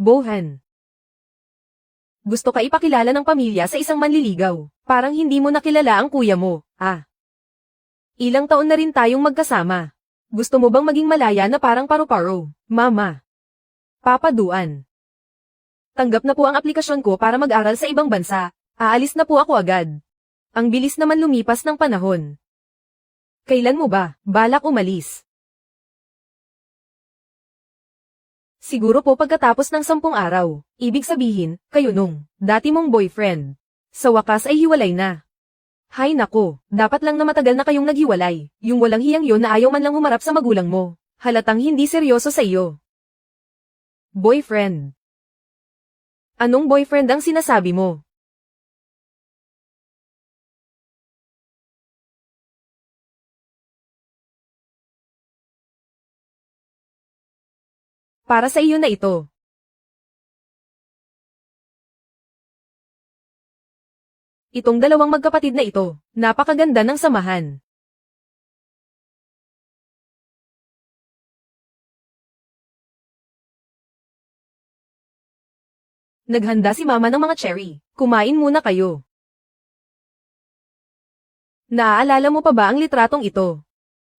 Bohan. Gusto ka ipakilala ng pamilya sa isang manliligaw. Parang hindi mo nakilala ang kuya mo, ah. Ilang taon na rin tayong magkasama. Gusto mo bang maging malaya na parang paru-paro, mama? Papaduan. Tanggap na po ang aplikasyon ko para mag-aral sa ibang bansa. Aalis na po ako agad. Ang bilis naman lumipas ng panahon. Kailan mo ba balak umalis? Siguro po pagkatapos ng 10 araw. Ibig sabihin, kayo nung dati mong boyfriend. Sa wakas ay hiwalay na. Hay nako, dapat lang na matagal na kayong naghiwalay. Yung walang hiyang yon na ayaw man lang humarap sa magulang mo. Halatang hindi seryoso sa iyo. Boyfriend. Anong boyfriend ang sinasabi mo? Para sa iyo na ito. Itong dalawang magkapatid na ito, napakaganda ng samahan. Naghanda si mama ng mga cherry. Kumain muna kayo. Naaalala mo pa ba ang litratong ito?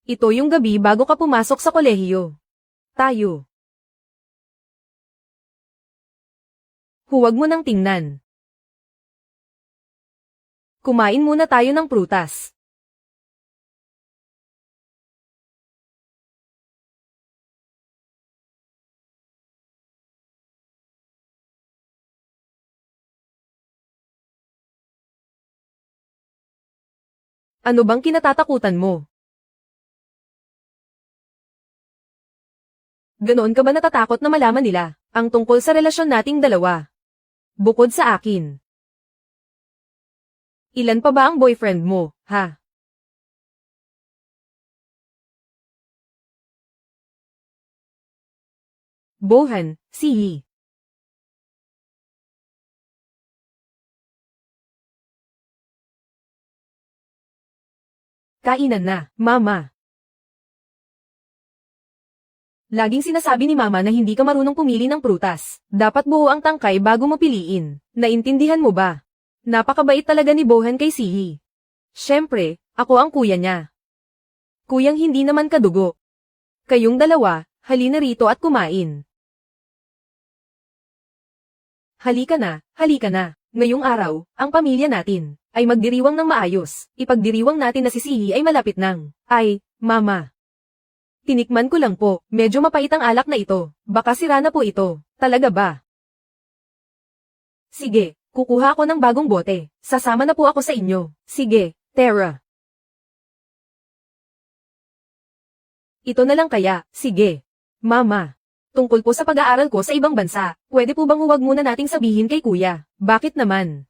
Ito yung gabi bago ka pumasok sa kolehiyo. Tayo. Huwag mo nang tingnan. Kumain muna tayo ng prutas. Ano bang kinatatakutan mo? Ganoon ka ba natatakot na malaman nila ang tungkol sa relasyon nating dalawa? Bukod sa akin. Ilan pa ba ang boyfriend mo, ha? Bohan, sihi. Kainan na, mama. Laging sinasabi ni mama na hindi ka marunong pumili ng prutas. Dapat buo ang tangkay bago mo piliin. Naintindihan mo ba? Napakabait talaga ni Bohan kay Sihi. Siyempre, ako ang kuya niya. Kuyang hindi naman kadugo. Kayong dalawa, halina rito at kumain. Halika na, halika na. Ngayong araw, ang pamilya natin ay magdiriwang ng maayos. Ipagdiriwang natin na si Sihi ay malapit nang. Ay, mama. Tinikman ko lang po, medyo mapait ang alak na ito. Baka sira na po ito. Talaga ba? Sige, kukuha ako ng bagong bote. Sasama na po ako sa inyo. Sige, Tara. Ito na lang kaya, sige. Mama. Tungkol po sa pag-aaral ko sa ibang bansa, pwede po bang huwag muna nating sabihin kay kuya? Bakit naman?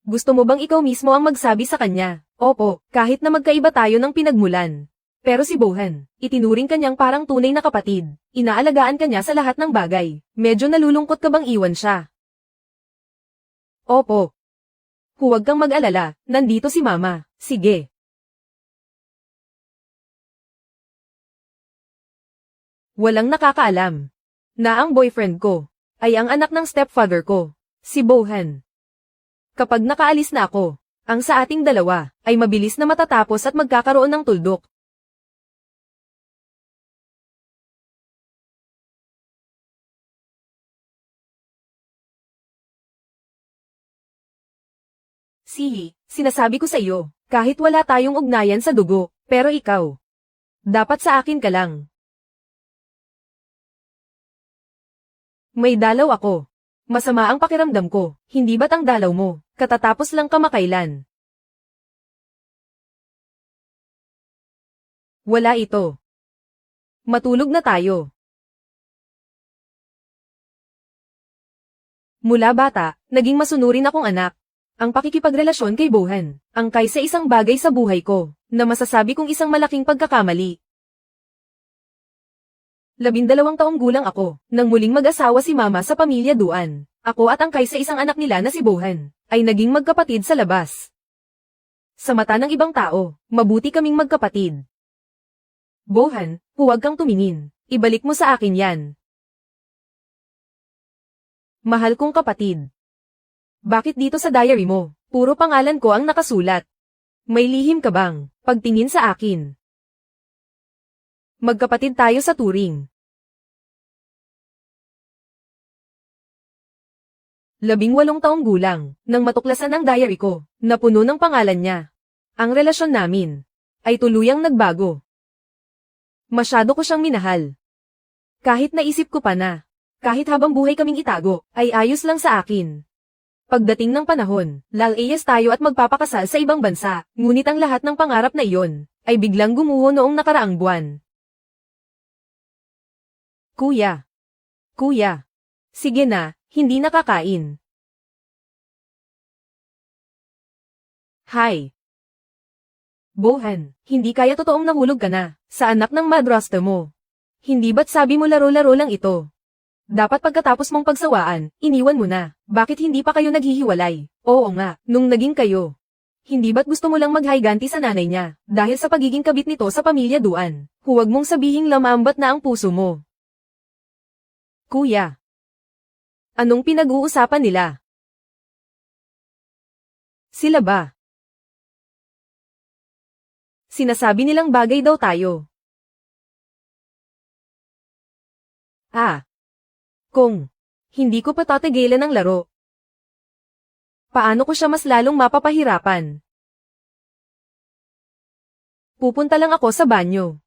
Gusto mo bang ikaw mismo ang magsabi sa kanya? Opo, kahit na magkaiba tayo ng pinagmulan. Pero si Bohan, itinuring kanyang parang tunay na kapatid. Inaalagaan kanya sa lahat ng bagay. Medyo nalulungkot ka bang iwan siya? Opo. Huwag kang mag-alala, nandito si mama. Sige. Walang nakakaalam na ang boyfriend ko ay ang anak ng stepfather ko, si Bohan. Kapag nakaalis na ako, ang sa ating dalawa ay mabilis na matatapos at magkakaroon ng tuldok. Sihi, sinasabi ko sa iyo, kahit wala tayong ugnayan sa dugo, pero ikaw, dapat sa akin ka lang. May dalaw ako. Masama ang pakiramdam ko, hindi ba't ang dalaw mo? Katatapos lang kamakailan. Wala ito. Matulog na tayo. Mula bata, naging masunurin akong anak. Ang pakikipagrelasyon kay Bohan, ang kaysa isang bagay sa buhay ko, na masasabi kong isang malaking pagkakamali. 12 taong gulang ako, nang muling mag-asawa si mama sa pamilya Duan. Ako at ang kaysa isang anak nila na si Bohan, ay naging magkapatid sa labas. Sa mata ng ibang tao, mabuti kaming magkapatid. Bohan, huwag kang tumingin. Ibalik mo sa akin yan. Mahal kong kapatid. Bakit dito sa diary mo, puro pangalan ko ang nakasulat? May lihim ka bang pagtingin sa akin? Magkapatid tayo sa turing. 18 taong gulang, nang matuklasan ang diary ko, na puno ng pangalan niya. Ang relasyon namin ay tuluyang nagbago. Masyado ko siyang minahal. Kahit naisip ko pa na, kahit habang buhay kaming itago, ay ayos lang sa akin. Pagdating ng panahon, lalayas tayo at magpapakasal sa ibang bansa, ngunit ang lahat ng pangarap na iyon, ay biglang gumuho noong nakaraang buwan. Kuya. Kuya. Sige na, hindi nakakain. Hi. Bohan, hindi kaya totoong nahulog ka na, sa anak ng madrasta mo. Hindi ba't sabi mo laro-laro lang ito? Dapat pagkatapos mong pagsawaan, iniwan mo na. Bakit hindi pa kayo naghihiwalay? Oo nga, nung naging kayo. Hindi ba't gusto mo lang maghayganti sa nanay niya, dahil sa pagiging kabit nito sa pamilya Duan? Huwag mong sabihing lamambat na ang puso mo. Kuya. Anong pinag-uusapan nila? Sila ba? Sinasabi nilang bagay daw tayo. Kung hindi ko pa tatigilan ang laro, paano ko siya mas lalong mapapahirapan? Pupunta lang ako sa banyo.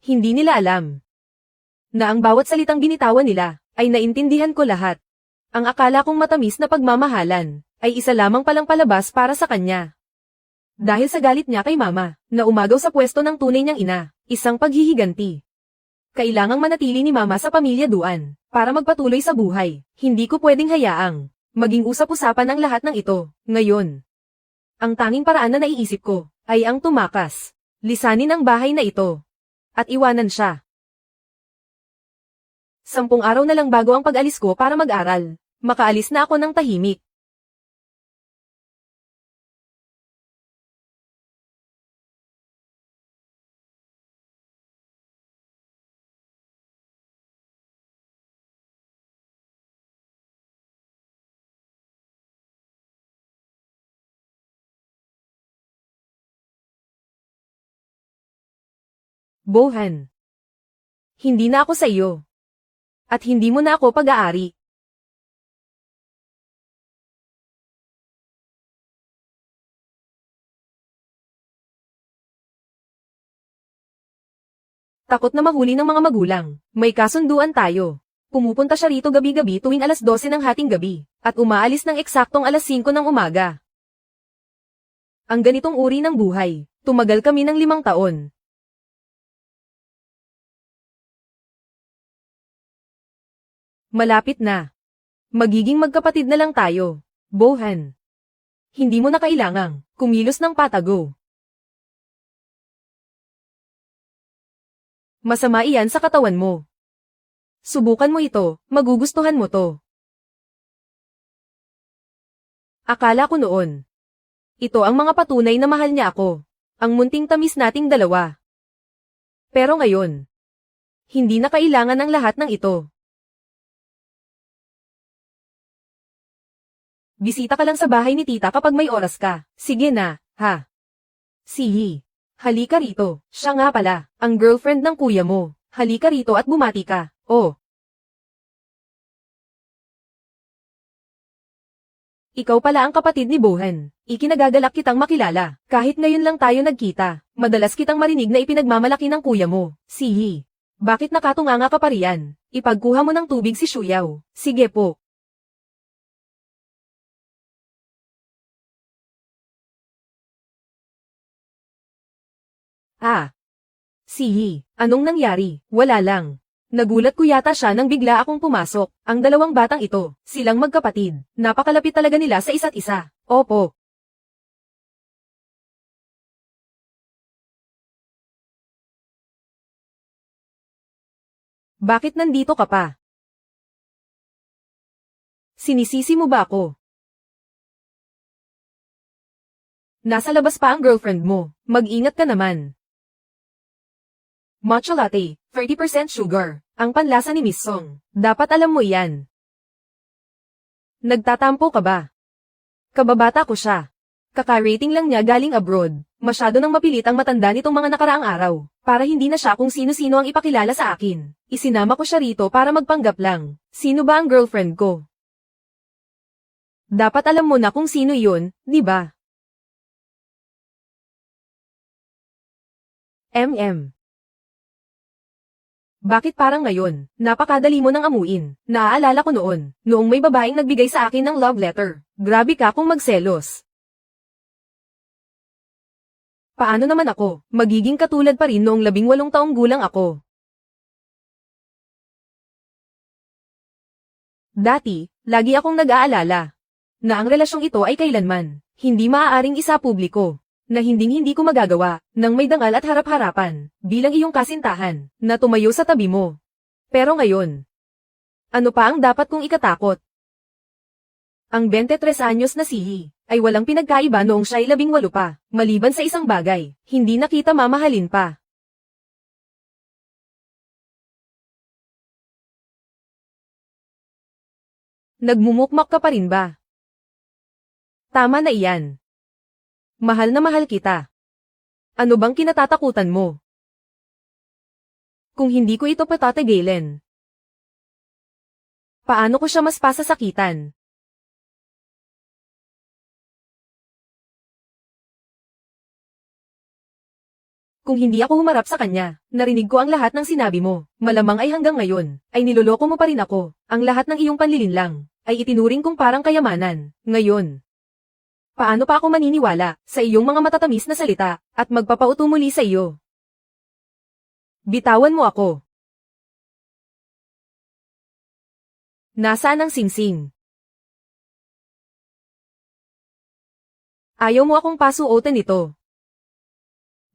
Hindi nila alam na ang bawat salitang binitawan nila ay naintindihan ko lahat. Ang akala kong matamis na pagmamahalan ay isa lamang palang palabas para sa kanya. Dahil sa galit niya kay mama, na umagaw sa pwesto ng tunay niyang ina, isang paghihiganti. Kailangang manatili ni mama sa pamilya Duan para magpatuloy sa buhay. Hindi ko pwedeng hayaang maging usap-usapan ang lahat ng ito ngayon. Ang tanging paraan na naiisip ko ay ang tumakas, lisanin ang bahay na ito, at iwanan siya. 10 araw na lang bago ang pag-alis ko para mag-aral, makaalis na ako ng tahimik. Bohan. Hindi na ako sa iyo. At hindi mo na ako pag-aari. Takot na mahuli ng mga magulang. May kasunduan tayo. Pumupunta siya rito gabi-gabi tuwing alas 12 ng hating gabi, at umaalis ng eksaktong alas 5 ng umaga. Ang ganitong uri ng buhay, tumagal kami ng 5 taon. Malapit na. Magiging magkapatid na lang tayo. Bohan. Hindi mo na kailangang kumilos ng patago. Masama iyan sa katawan mo. Subukan mo ito, magugustuhan mo to. Akala ko noon. Ito ang mga patunay na mahal niya ako. Ang munting tamis nating dalawa. Pero ngayon, hindi na kailangan ng lahat ng ito. Bisita ka lang sa bahay ni tita kapag may oras ka. Sige na, ha? Sihi. Halika rito. Siya nga pala, ang girlfriend ng kuya mo. Halika rito at bumati ka. Oh. Ikaw pala ang kapatid ni Bohan. Ikinagagalak kitang makilala. Kahit ngayon lang tayo nagkita, madalas kitang marinig na ipinagmamalaki ng kuya mo. Sihi. Bakit nakatunganga ka pa riyan? Ipagkuha mo ng tubig si Shuyaw. Sige po. Sihi, anong nangyari? Wala lang. Nagulat ko yata siya nang bigla akong pumasok. Ang dalawang batang ito, silang magkapatid. Napakalapit talaga nila sa isa't isa. Opo. Bakit nandito ka pa? Sinisisi mo ba ako? Nasa labas pa ang girlfriend mo. Mag-ingat ka naman. Matcha latte, 30% sugar. Ang panlasa ni Miss Song. Dapat alam mo yan. Nagtatampo ka ba? Kababata ko siya. Kaka-rating lang niya galing abroad. Masyado nang mapilit ang matanda nitong mga nakaraang araw. Para hindi na siya kung sino-sino ang ipakilala sa akin. Isinama ko siya rito para magpanggap lang. Sino ba ang girlfriend ko? Dapat alam mo na kung sino yun, di ba? Bakit parang ngayon? Napakadali mo nang amuin. Naaalala ko noong may babaeng nagbigay sa akin ng love letter. Grabe ka kung magselos. Paano naman ako? Magiging katulad pa rin noong 18 taong gulang ako. Dati, lagi akong nag-aalala na ang relasyong ito ay kailanman hindi maaaring isa publiko, na hinding-hindi ko magagawa nang may dangal at harap-harapan bilang iyong kasintahan na tumayo sa tabi mo. Pero ngayon, ano pa ang dapat kong ikatakot? Ang 23 anyos na sihi ay walang pinagkaiba noong siya'y 18 pa, maliban sa isang bagay, hindi na kita mamahalin pa. Nagmumukmak ka pa rin ba? Tama na iyan. Mahal na mahal kita. Ano bang kinatatakutan mo? Kung hindi ko ito patatagalin, paano ko siya mas pasasakitan? Kung hindi ako humarap sa kanya, narinig ko ang lahat ng sinabi mo. Malamang ay hanggang ngayon, ay niloloko mo pa rin ako. Ang lahat ng iyong panlilinlang, ay itinuring kong parang kayamanan. Ngayon, paano pa ako maniniwala sa iyong mga matatamis na salita, at magpapauto muli sa iyo? Bitawan mo ako. Nasaan ang singsing? Ayaw mo akong pasuotin ito.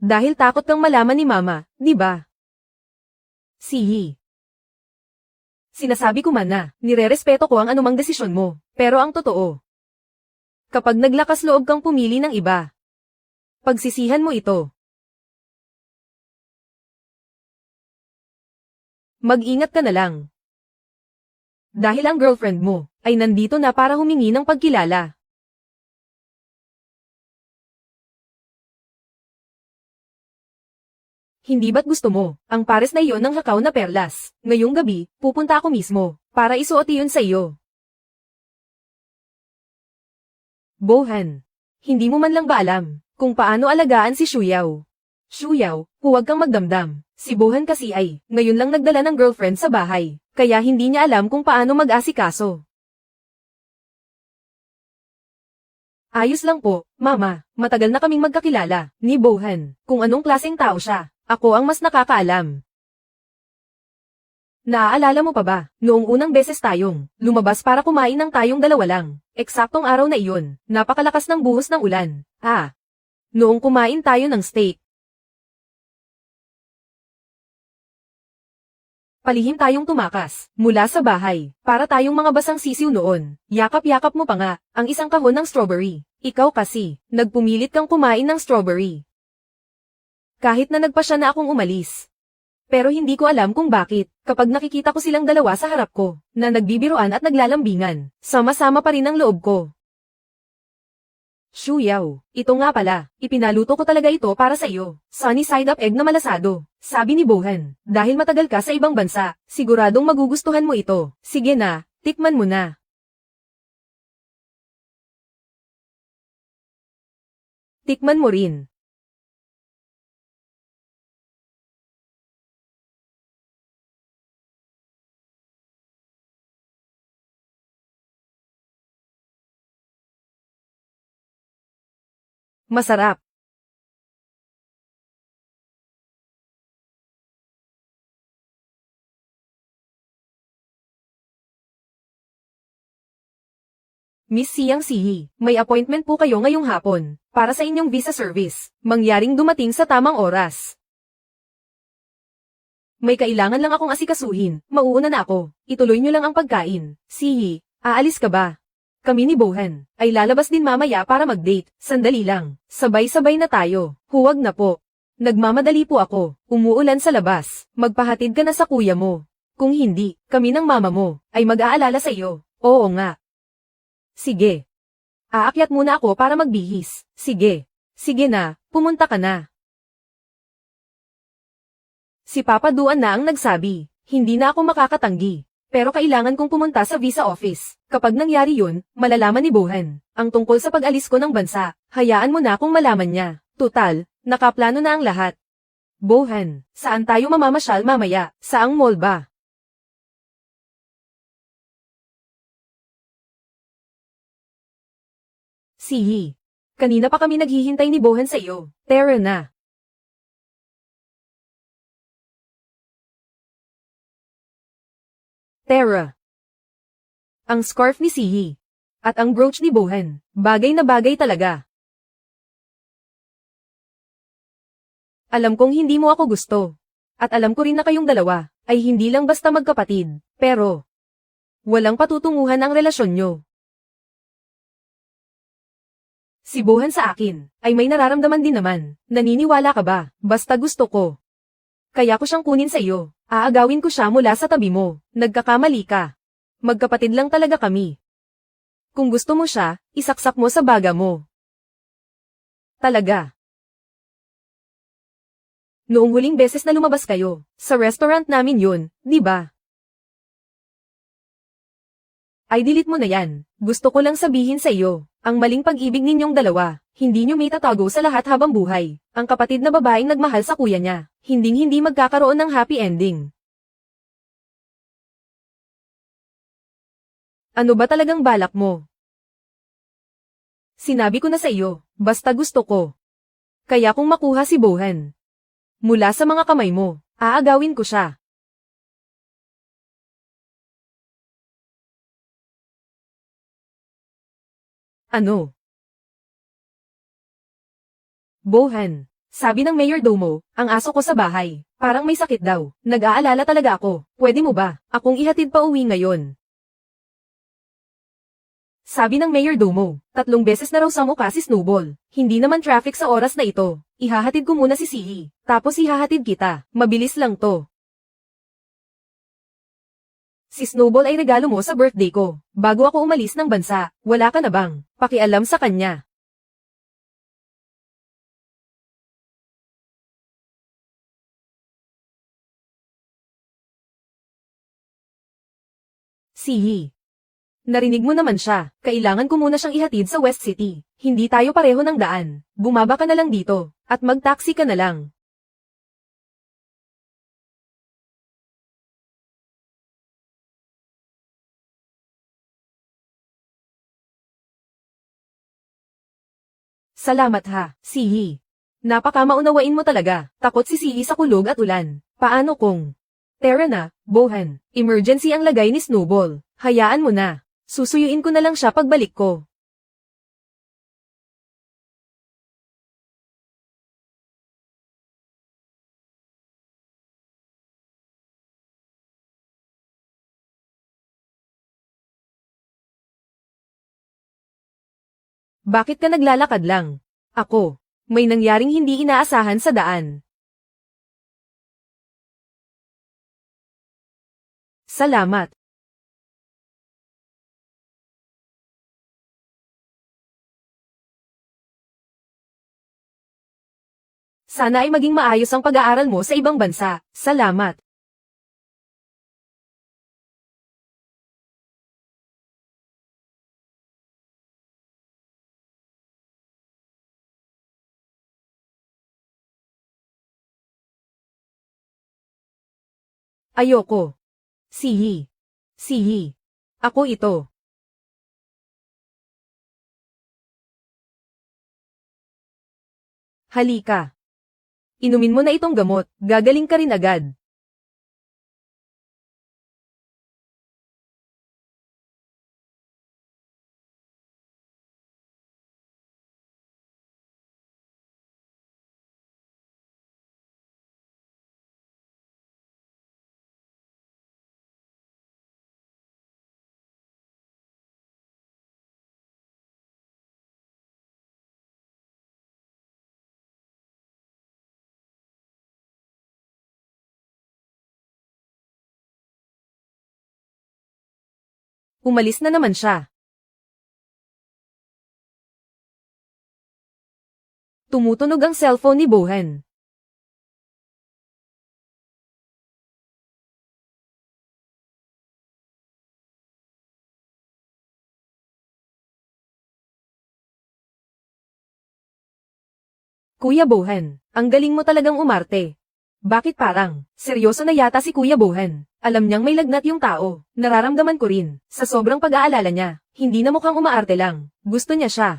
Dahil takot kang malaman ni Mama, di ba? Sihi. Sinasabi ko man na, nirerespeto ko ang anumang desisyon mo, pero ang totoo, kapag naglakas loob kang pumili ng iba, pagsisihan mo ito. Mag-ingat ka na lang. Dahil ang girlfriend mo ay nandito na para humingi ng pagkilala. Hindi ba't gusto mo ang pares na iyon ng hakaw na perlas? Ngayong gabi, pupunta ako mismo para isuot iyon sa iyo. Bohan, hindi mo man lang ba alam kung paano alagaan si Shuyaw? Shuyaw, huwag kang magdamdam. Si Bohan kasi ay ngayon lang nagdala ng girlfriend sa bahay, kaya hindi niya alam kung paano mag-asikaso. Ayos lang po, Mama. Matagal na kaming magkakilala ni Bohan. Kung anong klaseng tao siya, ako ang mas nakakaalam. Naaalala mo pa ba, noong unang beses tayong lumabas para kumain ng tayong dalawa lang, eksaktong araw na iyon, napakalakas ng buhos ng ulan. Noong kumain tayo ng steak. Palihim tayong tumakas mula sa bahay, para tayong mga basang sisiw noon. Yakap-yakap mo pa nga ang isang kahon ng strawberry. Ikaw kasi, nagpumilit kang kumain ng strawberry. Kahit na nagpasya na akong umalis. Pero hindi ko alam kung bakit, kapag nakikita ko silang dalawa sa harap ko, na nagbibiruan at naglalambingan, sama-sama pa rin ang loob ko. Shuyaw, ito nga pala, ipinaluto ko talaga ito para sa iyo. Sunny side up egg na malasado, sabi ni Bohan. Dahil matagal ka sa ibang bansa, siguradong magugustuhan mo ito. Sige na, tikman mo na. Tikman mo rin. Masarap. Miss Siyang Sihi, may appointment po kayo ngayong hapon, para sa inyong visa service. Mangyaring dumating sa tamang oras. May kailangan lang akong asikasuhin, mauuna na ako. Ituloy nyo lang ang pagkain. Sihi, aalis ka ba? Kami ni Bohan ay lalabas din mamaya para mag-date. Sandali lang. Sabay-sabay na tayo. Huwag na po. Nagmamadali po ako. Umuulan sa labas. Magpahatid ka na sa kuya mo. Kung hindi, kami ng mama mo ay mag-aalala sa iyo. Oo nga. Sige. Aakyat muna ako para magbihis. Sige. Sige na, pumunta ka na. Si Papa Duan na ang nagsabi, hindi na ako makakatanggi. Pero kailangan kong pumunta sa visa office. Kapag nangyari yun, malalaman ni Bohan ang tungkol sa pag-alis ko ng bansa. Hayaan mo na kung malaman niya. Tutal, nakaplano na ang lahat. Bohan, saan tayo mamamasyal mamaya? Saang mall ba? Sihi. Kanina pa kami naghihintay ni Bohan sa iyo. Tara na. Tara. Ang scarf ni Sihi. At ang brooch ni Bohan. Bagay na bagay talaga. Alam kong hindi mo ako gusto. At alam ko rin na kayong dalawa ay hindi lang basta magkapatid. Pero, walang patutunguhan ang relasyon nyo. Si Bohan sa akin ay may nararamdaman din naman. Naniniwala ka ba? Basta gusto ko. Kaya ko siyang kunin sa iyo. Aagawin ko siya mula sa tabi mo. Nagkakamali ka. Magkapatid lang talaga kami. Kung gusto mo siya, isaksak mo sa baga mo. Talaga. Noong huling beses na lumabas kayo, sa restaurant namin yun, di ba? Ay delete mo na yan. Gusto ko lang sabihin sa iyo, ang maling pag-ibig ninyong dalawa, hindi nyo may tatago sa lahat habang buhay. Ang kapatid na babaeng nagmahal sa kuya niya, hinding-hindi magkakaroon ng happy ending. Ano ba talagang balak mo? Sinabi ko na sa iyo, basta gusto ko. Kaya kung makuha si Bohan mula sa mga kamay mo, aagawin ko siya. Ano? Bohan, sabi ng mayordomo, ang aso ko sa bahay, parang may sakit daw. Nag-aalala talaga ako. Pwede mo ba akong ihatid pa uwi ngayon? Sabi ng mayordomo, 3 beses na raw sa mukha si Snowball. Hindi naman traffic sa oras na ito. Ihahatid ko muna si Sihi, tapos ihahatid kita. Mabilis lang to. Si Snowball ay regalo mo sa birthday ko. Bago ako umalis ng bansa, wala ka na bang pakialam sa kanya? Sihi. Narinig mo naman siya, kailangan ko muna siyang ihatid sa West City. Hindi tayo pareho ng daan. Bumaba ka na lang dito, at mag-taxi ka na lang. Salamat ha, Sihi. Napakamaunawain mo talaga. Takot si Sihi sa kulog at ulan. Paano kung... Tara na, Bohan. Emergency ang lagay ni Snowball. Hayaan mo na. Susuyuin ko na lang siya pagbalik ko. Bakit ka naglalakad lang? Ako. May nangyaring hindi inaasahan sa daan. Salamat. Sana ay maging maayos ang pag-aaral mo sa ibang bansa. Salamat. Ayoko. Sihi. Sihi. Ako ito. Halika. Inumin mo na itong gamot, gagaling ka rin agad. Umalis na naman siya. Tumutunog ang cellphone ni Bohan. Kuya Bohan, ang galing mo talagang umarte. Bakit parang, seryoso na yata si Kuya Bohan? Alam niyang may lagnat yung tao, nararamdaman ko rin, sa sobrang pag-aalala niya, hindi na mukhang umaarte lang, gusto niya siya.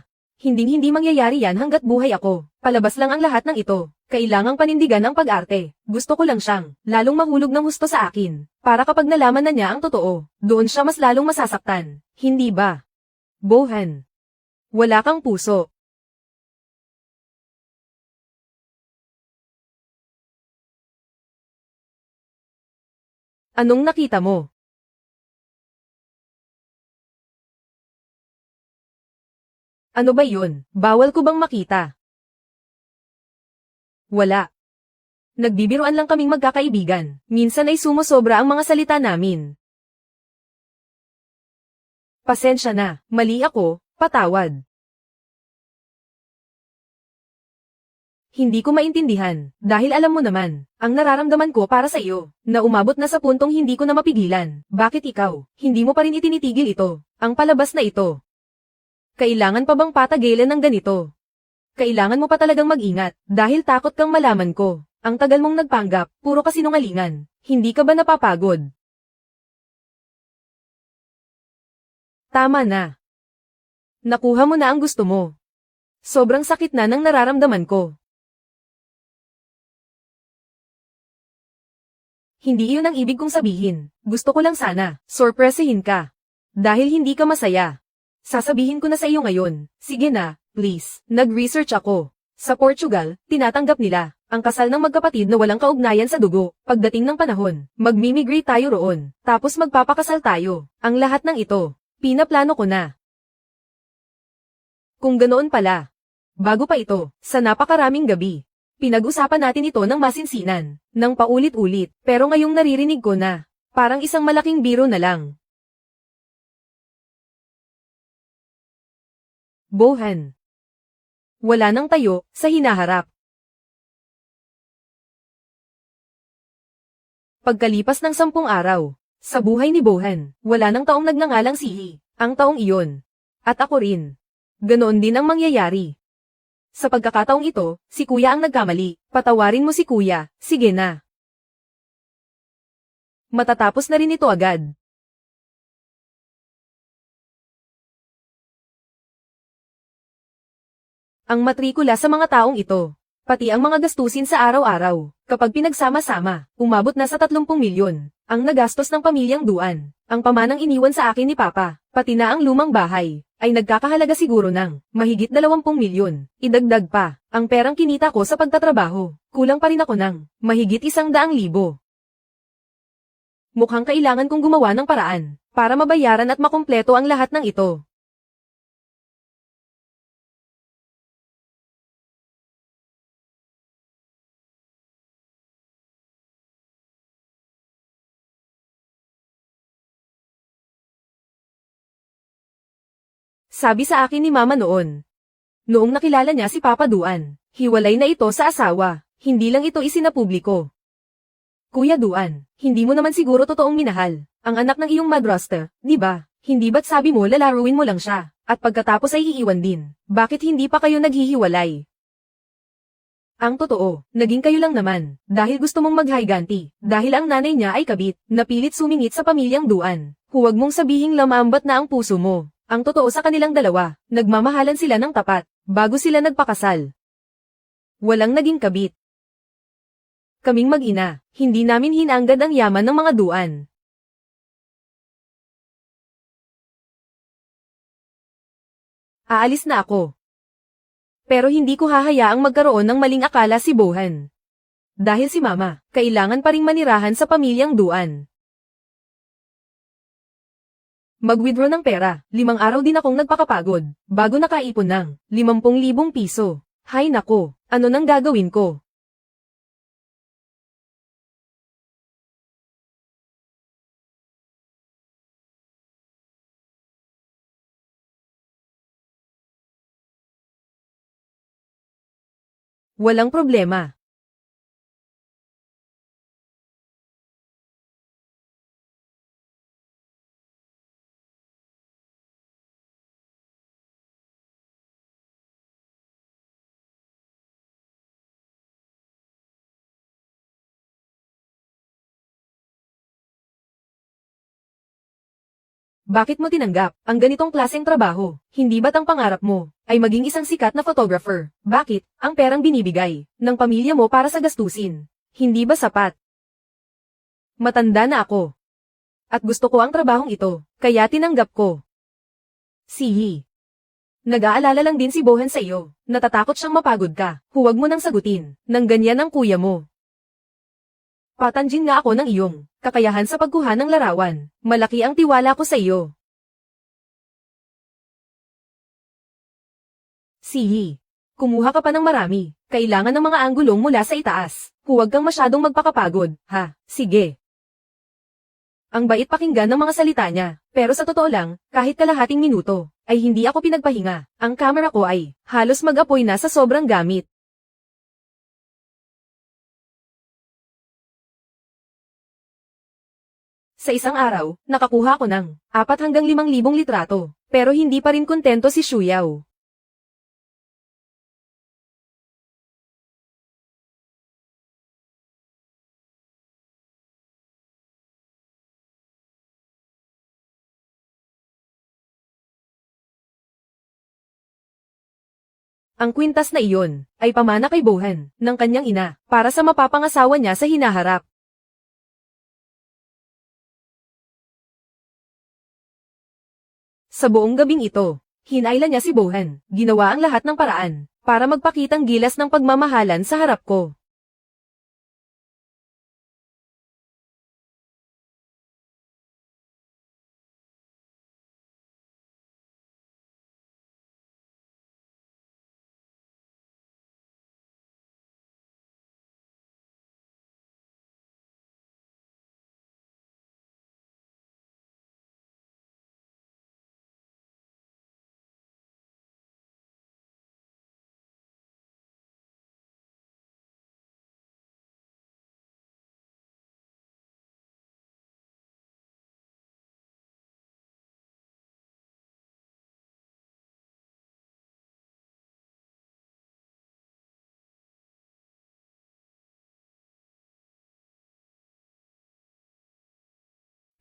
Hindi mangyayari yan hanggat buhay ako, palabas lang ang lahat ng ito, kailangang panindigan ang pag-arte, gusto ko lang siyang, lalong mahulog ng husto sa akin, para kapag nalaman na niya ang totoo, doon siya mas lalong masasaktan, hindi ba? Bohan, wala kang puso. Anong nakita mo? Ano ba yun? Bawal ko bang makita? Wala. Nagbibiruan lang kaming magkakaibigan. Minsan ay sumosobra ang mga salita namin. Pasensya na, mali ako, patawad. Hindi ko maintindihan, dahil alam mo naman, ang nararamdaman ko para sa iyo, na umabot na sa puntong hindi ko na mapigilan. Bakit ikaw, hindi mo pa rin itinitigil ito, ang palabas na ito? Kailangan pa bang patagilan ng ganito? Kailangan mo pa talagang mag-ingat, dahil takot kang malaman ko. Ang tagal mong nagpanggap, puro kasinungalingan. Hindi ka ba napapagod? Tama na. Nakuha mo na ang gusto mo. Sobrang sakit na ng nararamdaman ko. Hindi iyon ang ibig kong sabihin. Gusto ko lang sana, sorpresahin ka. Dahil hindi ka masaya. Sasabihin ko na sa iyo ngayon. Sige na, please. Nag-research ako. Sa Portugal, tinatanggap nila ang kasal ng magkapatid na walang kaugnayan sa dugo. Pagdating ng panahon, magmimigrate tayo roon. Tapos magpapakasal tayo. Ang lahat ng ito, pinaplano ko na. Kung ganoon pala. Bago pa ito, sa napakaraming gabi. Pinag-usapan natin ito ng masinsinan, ng paulit-ulit. Pero ngayong naririnig ko na, parang isang malaking biro na lang. Bohan. Wala nang tayo, sa hinaharap. Pagkalipas ng 10 araw, sa buhay ni Bohan, wala nang taong nagngangalang Sihi, ang taong iyon. At ako rin. Ganoon din ang mangyayari. Sa pagkakataong ito, si Kuya ang nagkamali, patawarin mo si Kuya, sige na. Matatapos na rin ito agad. Ang matrikula sa mga taong ito, pati ang mga gastusin sa araw-araw, kapag pinagsama-sama, umabot na sa 30 milyon, ang nagastos ng pamilyang Duan, ang pamanang iniwan sa akin ni Papa, pati na ang lumang bahay, ay nagkakahalaga siguro ng mahigit 20 milyon, idagdag pa, ang perang kinita ko sa pagtatrabaho, kulang pa rin ako ng mahigit 100,000. Mukhang kailangan kong gumawa ng paraan, para mabayaran at makumpleto ang lahat ng ito. Sabi sa akin ni Mama noon. Noong nakilala niya si Papa Duan, hiwalay na ito sa asawa, hindi lang ito isinapubliko. Kuya Duan, hindi mo naman siguro totoong minahal, ang anak ng iyong madrasta, di ba? Hindi ba't sabi mo lalaruin mo lang siya, at pagkatapos ay iiwan din, bakit hindi pa kayo naghihiwalay? Ang totoo, naging kayo lang naman, dahil gusto mong maghayganti, dahil ang nanay niya ay kabit, napilit sumingit sa pamilyang Duan. Huwag mong sabihing lamambat na ang puso mo. Ang totoo sa kanilang dalawa, nagmamahalan sila ng tapat, bago sila nagpakasal. Walang naging kabit. Kaming mag-ina, hindi namin hinanggad ang yaman ng mga Duan. Aalis na ako. Pero hindi ko hahayaang magkaroon ng maling akala si Bohan. Dahil si Mama, kailangan pa ring manirahan sa pamilyang Duan. Mag-withdraw ng pera, 5 araw din akong nagpakapagod, bago nakaipon ng 50,000 piso. Hay nako, ano nang gagawin ko? Walang problema. Bakit mo tinanggap ang ganitong klaseng trabaho? Hindi ba't ang pangarap mo ay maging isang sikat na photographer? Bakit ang perang binibigay ng pamilya mo para sa gastusin? Hindi ba sapat? Matanda na ako. At gusto ko ang trabahong ito, kaya tinanggap ko. Sihi. Nag-aalala lang din si Bohan sa iyo. Natatakot siyang mapagod ka. Huwag mo nang sagutin nang ganyan ang kuya mo. Patanjin nga ako ng iyong kakayahan sa pagkuha ng larawan. Malaki ang tiwala ko sa iyo. Sihi. Kumuha ka pa ng marami. Kailangan ng mga anggulong mula sa itaas. Huwag kang masyadong magpakapagod, ha? Sige. Ang bait pakinggan ng mga salita niya. Pero sa totoo lang, kahit kalahating minuto, ay hindi ako pinagpahinga. Ang camera ko ay halos mag-apoy na sa sobrang gamit. Sa isang araw, nakakuha ko ng 4 hanggang 5,000 litrato. Pero hindi pa rin kontento si Shuyaw. Ang kwintas na iyon ay pamana kay Bohan ng kanyang ina para sa mapapangasawa niya sa hinaharap. Sa buong gabing ito, hinayla niya si Bohan. Ginawa ang lahat ng paraan para magpakitang gilas ng pagmamahalan sa harap ko.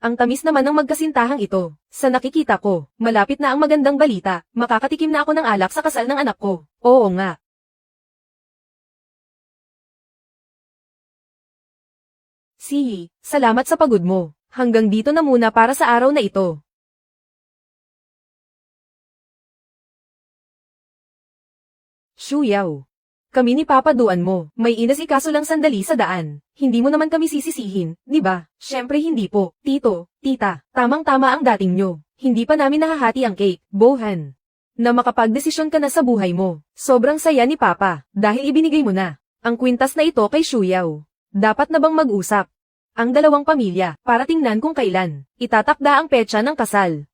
Ang tamis naman ng magkasintahang ito. Sa nakikita ko, malapit na ang magandang balita. Makakatikim na ako ng alak sa kasal ng anak ko. Oo nga. Sihi, salamat sa pagod mo. Hanggang dito na muna para sa araw na ito. Shuyaw. Kami ni Papa Duan mo. May inasikaso lang sandali sa daan. Hindi mo naman kami sisisihin, di ba? Syempre hindi po. Tito, tita, tamang-tama ang dating nyo. Hindi pa namin nahahati ang cake, Bohan. Na makapagdesisyon ka na sa buhay mo. Sobrang saya ni Papa, dahil ibinigay mo na ang kwintas na ito kay Shuyaw. Dapat na bang mag-usap ang dalawang pamilya para tingnan kung kailan itatakda ang petsa ng kasal?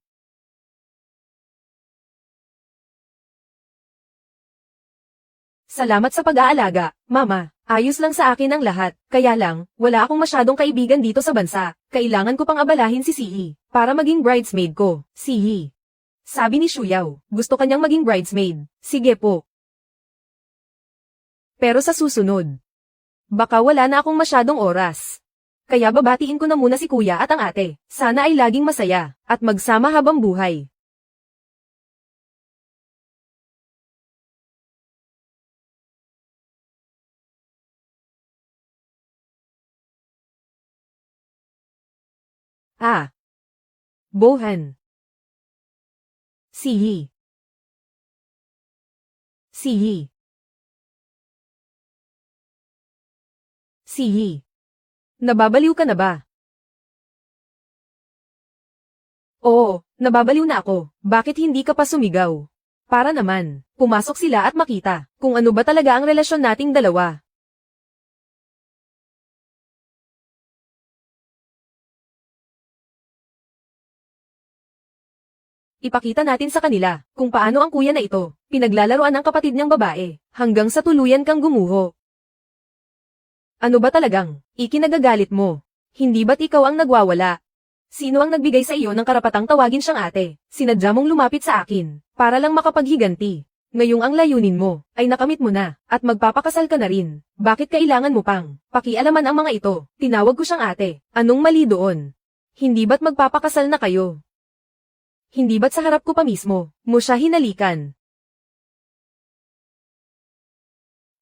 Salamat sa pag-aalaga, Mama. Ayos lang sa akin ang lahat. Kaya lang, wala akong masyadong kaibigan dito sa bansa. Kailangan ko pang abalahin si Sihi para maging bridesmaid ko. Sihi. Sabi ni Shuyaw, gusto kanyang maging bridesmaid. Sige po. Pero sa susunod, baka wala na akong masyadong oras. Kaya babatiin ko na muna si kuya at ang ate. Sana ay laging masaya at magsama habang buhay. Ah. Bohan. Sihi. Sihi. Sihi. Nababaliw ka na ba? Oo, nababaliw na ako. Bakit hindi ka pa sumigaw? Para naman, pumasok sila at makita kung ano ba talaga ang relasyon nating dalawa. Ipakita natin sa kanila kung paano ang kuya na ito Pinaglalaroan ng kapatid niyang babae, hanggang sa tuluyan kang gumuho. Ano ba talagang, ikinagagalit mo? Hindi ba't ikaw ang nagwawala? Sino ang nagbigay sa iyo ng karapatang tawagin siyang ate? Sinadya mong lumapit sa akin, para lang makapaghiganti. Ngayong ang layunin mo, ay nakamit mo na, at magpapakasal ka na rin. Bakit kailangan mo pang pakialaman ang mga ito? Tinawag ko siyang ate. Anong mali doon? Hindi ba't magpapakasal na kayo? Hindi ba't sa harap ko pa mismo, mo siya hinalikan?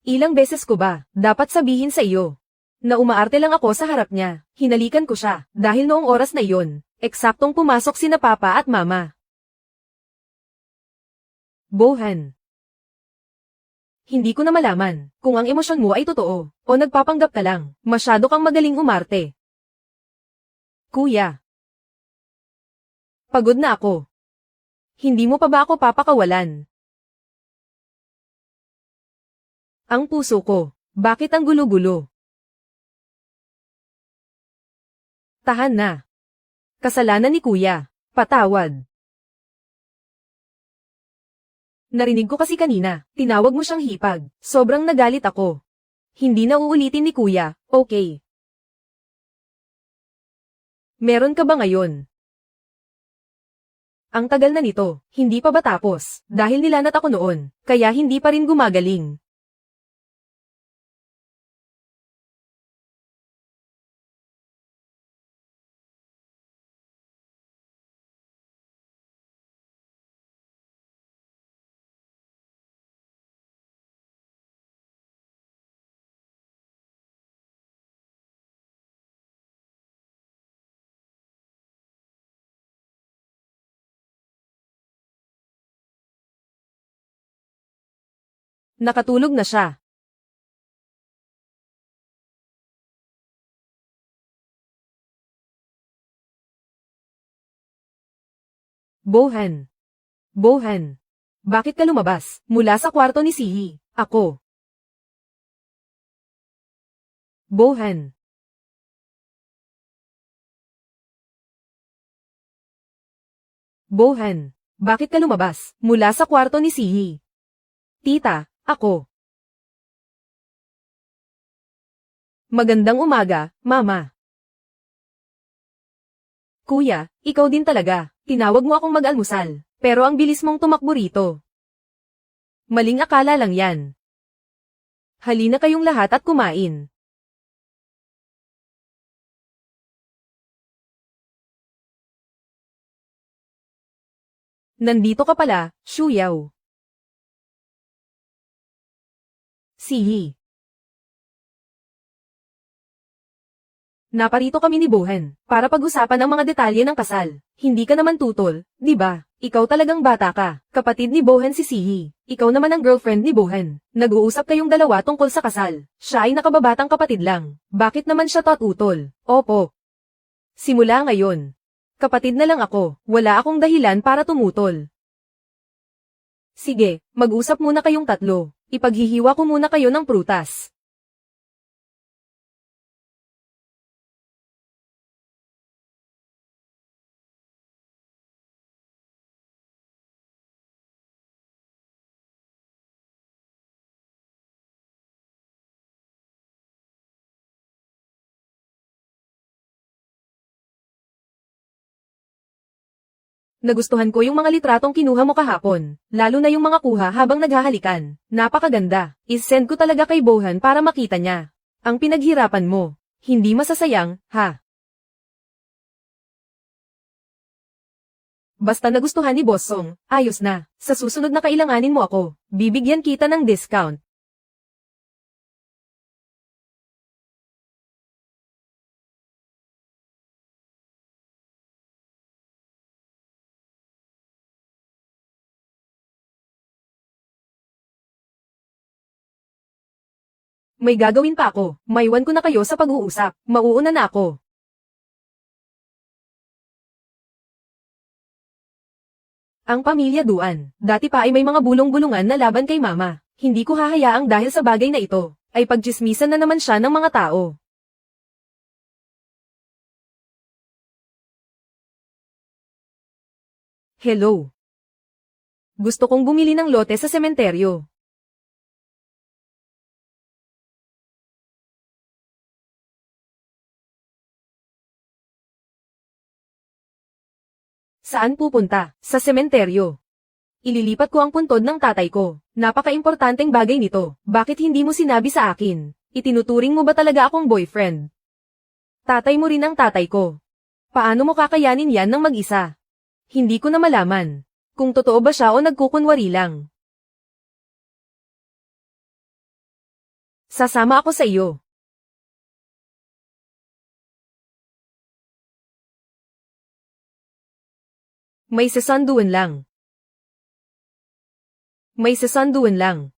Ilang beses ko ba, dapat sabihin sa iyo, na umaarte lang ako sa harap niya, hinalikan ko siya, dahil noong oras na iyon, eksaktong pumasok sina papa at mama. Bohan. Hindi ko na malaman, kung ang emosyon mo ay totoo, o nagpapanggap ka lang, masyado kang magaling umarte. Kuya. Pagod na ako. Hindi mo pa ba ako papakawalan? Ang puso ko, bakit ang gulo-gulo? Tahan na. Kasalanan ni kuya, patawad. Narinig ko kasi kanina, tinawag mo siyang hipag, sobrang nagalit ako. Hindi na uulitin ni kuya, okay. Meron ka ba ngayon? Ang tagal na nito, hindi pa ba tapos, dahil nilanat ako noon, kaya hindi pa rin gumagaling. Nakatulog na siya. Bohan. Bohan. Bakit ka lumabas, mula sa kwarto ni Sihi? Ako. Bohan. Bohan. Bakit ka lumabas, mula sa kwarto ni Sihi? Tita, ako. Magandang umaga, mama. Kuya, ikaw din talaga. Tinawag mo akong mag-almusal, pero ang bilis mong tumakbo rito. Maling akala lang yan. Halina kayong lahat at kumain. Nandito ka pala, Shuyaw. Sihi. Naparito kami ni Bohan, para pag-usapan ang mga detalye ng kasal. Hindi ka naman tutol, di ba? Ikaw talagang bata ka. Kapatid ni Bohan si Sihi. Ikaw naman ang girlfriend ni Bohan. Nag-uusap kayong dalawa tungkol sa kasal. Siya ay nakababatang kapatid lang. Bakit naman siya tutol? Opo. Simula ngayon. Kapatid na lang ako. Wala akong dahilan para tumutol. Sige, mag-usap muna kayong tatlo. Ipaghihiwa ko muna kayo ng prutas. Nagustuhan ko yung mga litratong kinuha mo kahapon, lalo na yung mga kuha habang naghahalikan. Napakaganda. I-send ko talaga kay Bohan para makita niya. Ang pinaghirapan mo. Hindi masasayang, ha? Basta nagustuhan ni Bossong, ayos na. Sa susunod na kailanganin mo ako, bibigyan kita ng discount. May gagawin pa ako. Maiwan ko na kayo sa pag-uusap. Mauuna na ako. Ang pamilya Duan, dati pa ay may mga bulong-bulungan na laban kay mama. Hindi ko hahayaang dahil sa bagay na ito, ay pagtsismisan na naman siya ng mga tao. Hello. Gusto kong bumili ng lote sa sementeryo. Saan pupunta? Sa sementeryo. Ililipat ko ang puntod ng tatay ko. Napaka-importanteng bagay nito. Bakit hindi mo sinabi sa akin? Itinuturing mo ba talaga akong boyfriend? Tatay mo rin ang tatay ko. Paano mo kakayanin yan ng mag-isa? Hindi ko na malaman. Kung totoo ba siya o nagkukunwari lang. Sasama ako sa iyo. May sasanduan lang. May sasanduan lang.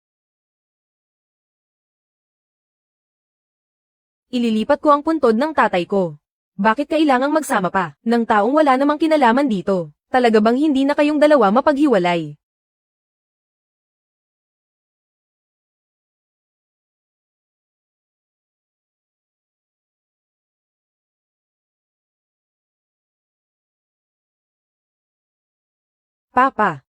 Ililipat ko ang puntod ng tatay ko. Bakit kailangang magsama pa ng taong wala namang kinalaman dito? Talaga bang hindi na kayong dalawa mapaghiwalay? Papa.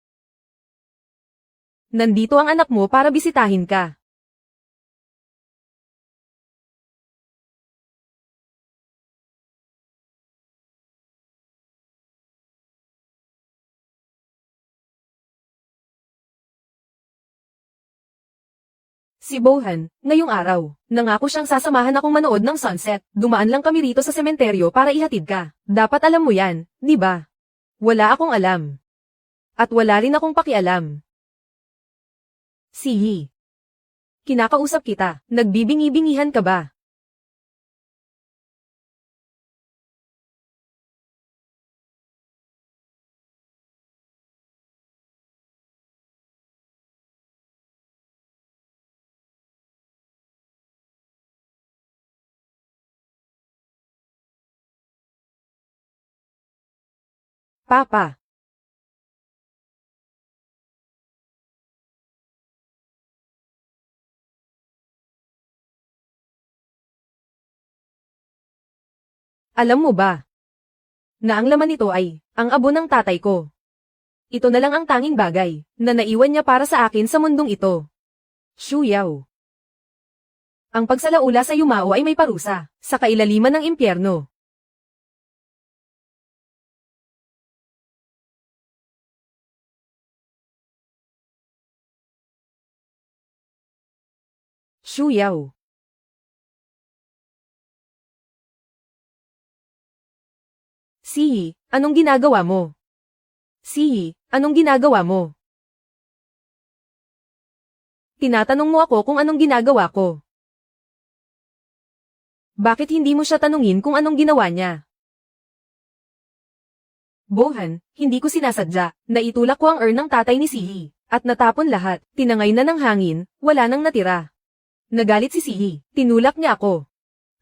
Nandito ang anak mo para bisitahin ka. Si Bohan, ngayong araw, nangako siyang sasamahan akong manood ng sunset. Dumaan lang kami rito sa sementeryo para ihatid ka. Dapat alam mo yan, di ba? Wala akong alam. At wala rin akong pakialam. Sihi. Kinakausap kita, nagbibingi-bingihan ka ba? Papa. Alam mo ba, na ang laman nito ay, ang abo ng tatay ko. Ito na lang ang tanging bagay, na naiwan niya para sa akin sa mundong ito. Shuyaw. Ang pagsalaula sa yumao ay may parusa, sa kailaliman ng impyerno. Shuyaw. Sihi, anong ginagawa mo? Sihi, anong ginagawa mo? Tinatanong mo ako kung anong ginagawa ko. Bakit hindi mo siya tanungin kung anong ginawa niya? Bohan, hindi ko sinasadya. Naitulak ko ang urn ng tatay ni Sihi. At natapon lahat. Tinangay na ng hangin, wala nang natira. Nagalit si Sihi. Tinulak niya ako.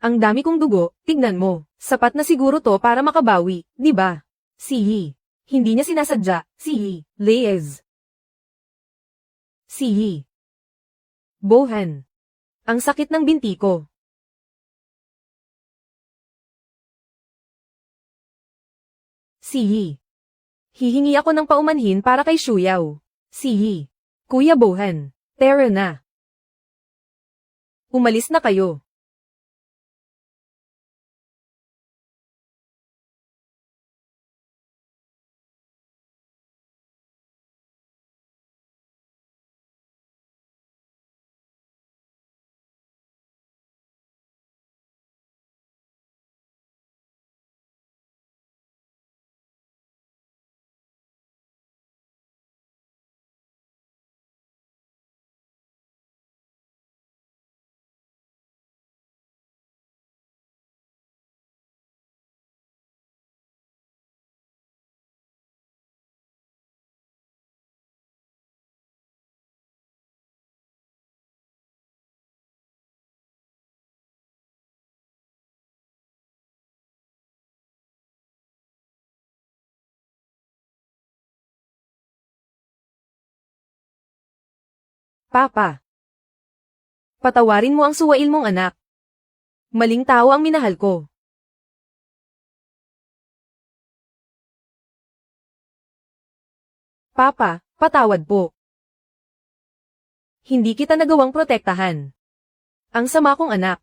Ang dami kong dugo, tignan mo. Sapat na siguro to para makabawi, di ba? Sihi. Hindi niya sinasadya. Sihi. Leyes. Sihi. Bohan. Ang sakit ng binti ko. Sihi. Hihingi ako ng paumanhin para kay Shuyaw. Sihi. Kuya Bohan. Tara na. Umalis na kayo. Papa. Patawarin mo ang suwail mong anak. Maling tao ang minahal ko. Papa, Patawad po. Hindi kita nagawang protektahan. Ang sama kong anak.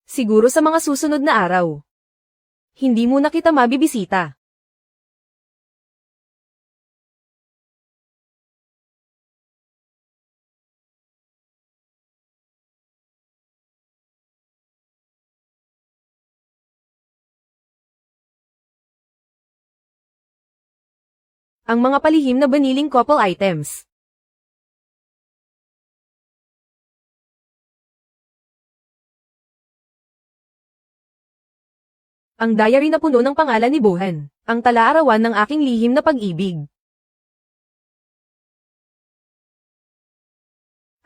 Siguro sa mga susunod na araw. Hindi mo na kita mabibisita. Ang mga palihim na baniling couple items. Ang diary na puno ng pangalan ni Bohan. Ang talaarawan ng aking lihim na pag-ibig.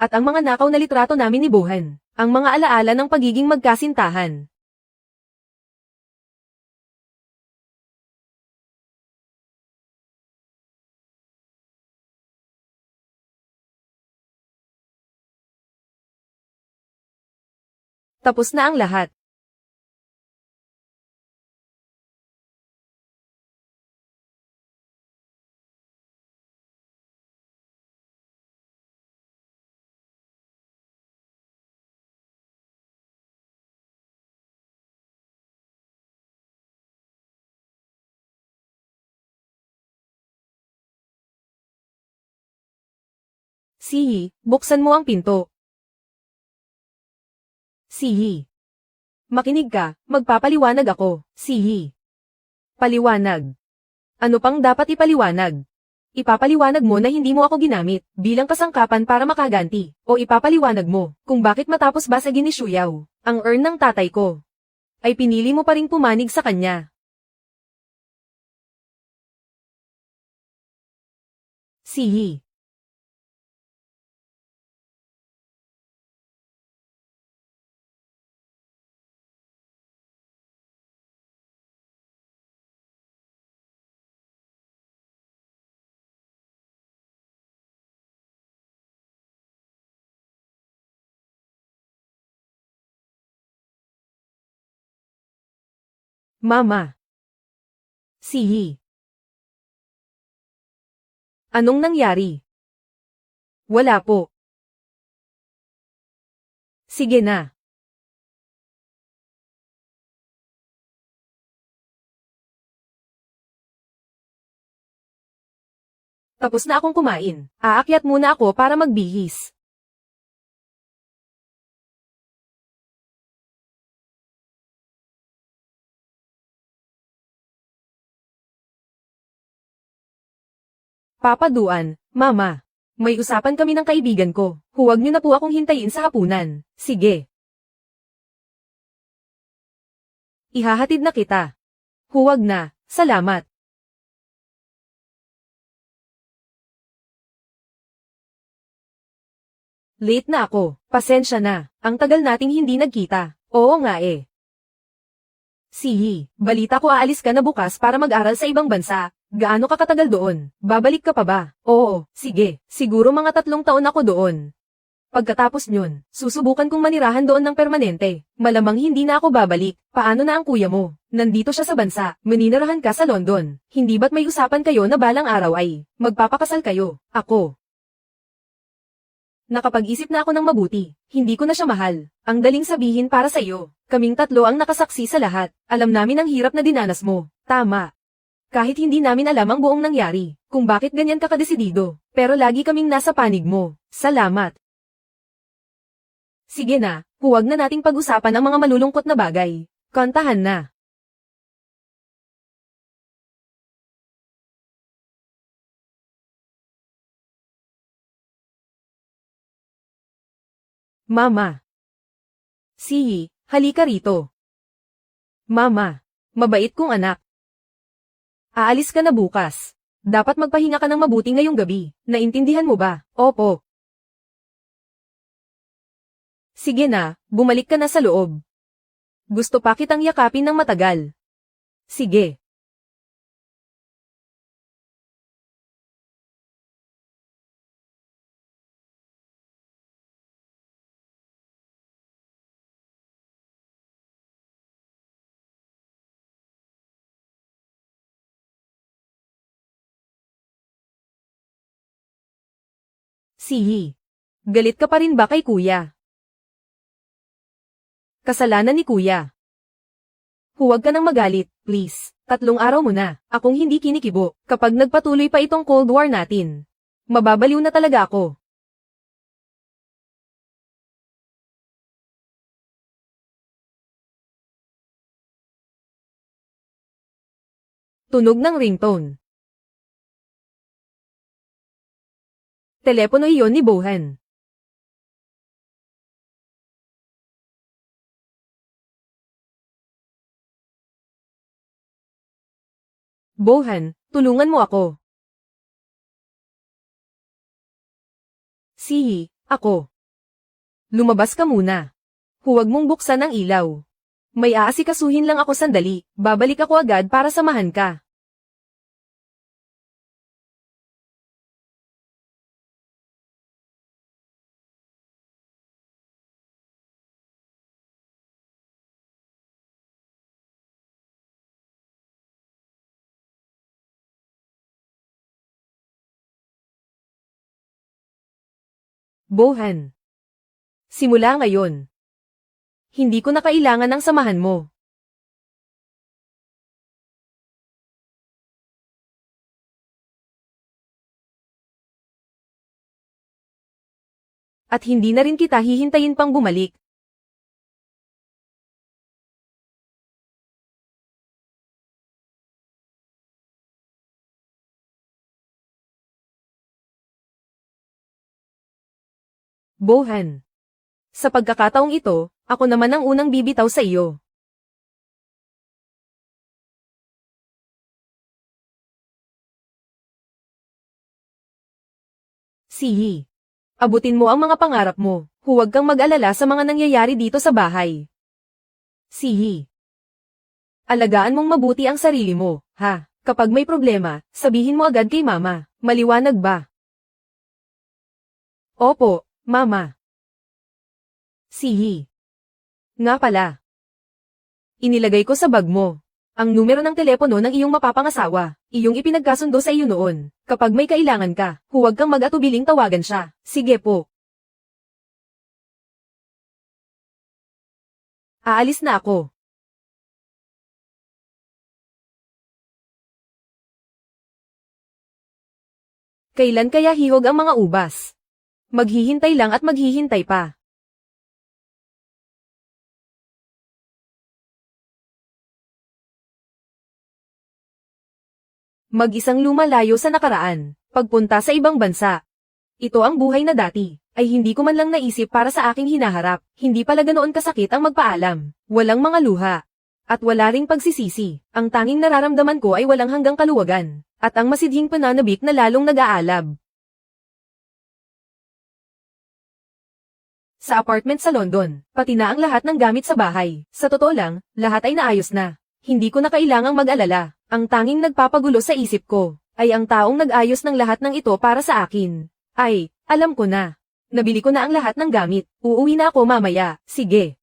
At ang mga nakaw na litrato namin ni Bohan. Ang mga alaala ng pagiging magkasintahan. Tapos na ang lahat. Sihi, buksan mo ang pinto. Sihi. Makinig ka, magpapaliwanag ako. Sihi. Paliwanag. Ano pang dapat ipaliwanag? Ipapaliwanag mo na hindi mo ako ginamit bilang kasangkapan para makaganti. O ipapaliwanag mo kung bakit matapos basagin ni Shuyaw ang urn ng tatay ko, ay pinili mo pa ring pumanig sa kanya. Sihi. Mama. Sihi. Anong nangyari? Wala po. Sige na. Tapos na akong kumain. Aakyat muna ako para magbihis. Papaduan, Mama. May usapan kami ng kaibigan ko. Huwag niyo na po akong hintayin sa hapunan. Sige. Ihahatid na kita. Huwag na. Salamat. Late na ako. Pasensya na. Ang tagal nating hindi nagkita. Oo nga eh. Sihi, balita ko aalis ka na bukas para mag-aral sa ibang bansa. Gaano ka katagal doon? Babalik ka pa ba? Oo, sige. Siguro mga 3 taon ako doon. Pagkatapos nyun, susubukan kong manirahan doon ng permanente. Malamang hindi na ako babalik. Paano na ang kuya mo? Nandito siya sa bansa. Maninirahan ka sa London. Hindi ba't may usapan kayo na balang araw ay magpapakasal kayo? Ako. Nakapag-isip na ako ng mabuti. Hindi ko na siya mahal. Ang daling sabihin para sa iyo. Kaming 3 ang nakasaksi sa lahat. Alam namin ang hirap na dinanas mo. Tama. Kahit hindi namin alam ang buong nangyari, kung bakit ganyan ka kadesidido. Pero lagi kaming nasa panig mo. Salamat. Sige na, huwag na nating pag-usapan ang mga malulungkot na bagay. Kantahan na. Mama. Sihi, halika rito. Mama. Mabait kong anak. Aalis ka na bukas. Dapat magpahinga ka ng mabuti ngayong gabi. Naintindihan mo ba? Opo. Sige na, bumalik ka na sa loob. Gusto pa kitang yakapin ng matagal. Sige. Sihi. Galit ka pa rin ba kay kuya? Kasalanan ni kuya. Huwag ka nang magalit, please. 3 araw mo na, akong hindi kinikibo. Kapag nagpatuloy pa itong Cold War natin, mababaliw na talaga ako. Tunog ng ringtone. Telepono iyon ni Bohan. Bohan, tulungan mo ako. Sihi, ako. Lumabas ka muna. Huwag mong buksan ang ilaw. May aasikasuhin lang ako sandali, babalik ako agad para samahan ka. Bohan. Simula ngayon. Hindi ko na kailangan ng samahan mo. At hindi na rin kita hihintayin pang bumalik. Bohan. Sa pagkakataong ito, ako naman ang unang bibitaw sa iyo. Sihi. Abutin mo ang mga pangarap mo. Huwag kang mag-alala sa mga nangyayari dito sa bahay. Sihi. Alagaan mong mabuti ang sarili mo, ha? Kapag may problema, sabihin mo agad kay mama. Maliwanag ba? Opo, mama. Sihi. Nga pala. Inilagay ko sa bag mo ang numero ng telepono ng iyong mapapangasawa, iyong ipinagkasundo sa iyo noon. Kapag may kailangan ka, huwag kang mag-atubiling tawagan siya. Sige po. Aalis na ako. Kailan kaya hihog ang mga ubas? Maghihintay lang at maghihintay pa. Mag-isang lumalayo sa nakaraan, pagpunta sa ibang bansa. Ito ang buhay na dati, ay hindi ko man lang naisip para sa aking hinaharap, hindi pala ganoon kasakit ang magpaalam, walang mga luha, at wala ring pagsisisi, ang tanging nararamdaman ko ay walang hanggang kaluwagan, at ang masidhing pananabik na lalong nag-aalab. Sa apartment sa London, pati na ang lahat ng gamit sa bahay, sa totoo lang, lahat ay naayos na, hindi ko na kailangang mag-alala. Ang tanging nagpapagulo sa isip ko, ay ang taong nag-ayos ng lahat ng ito para sa akin. Ay, alam ko na. Nabili ko na ang lahat ng gamit. Uuwi na ako mamaya. Sige.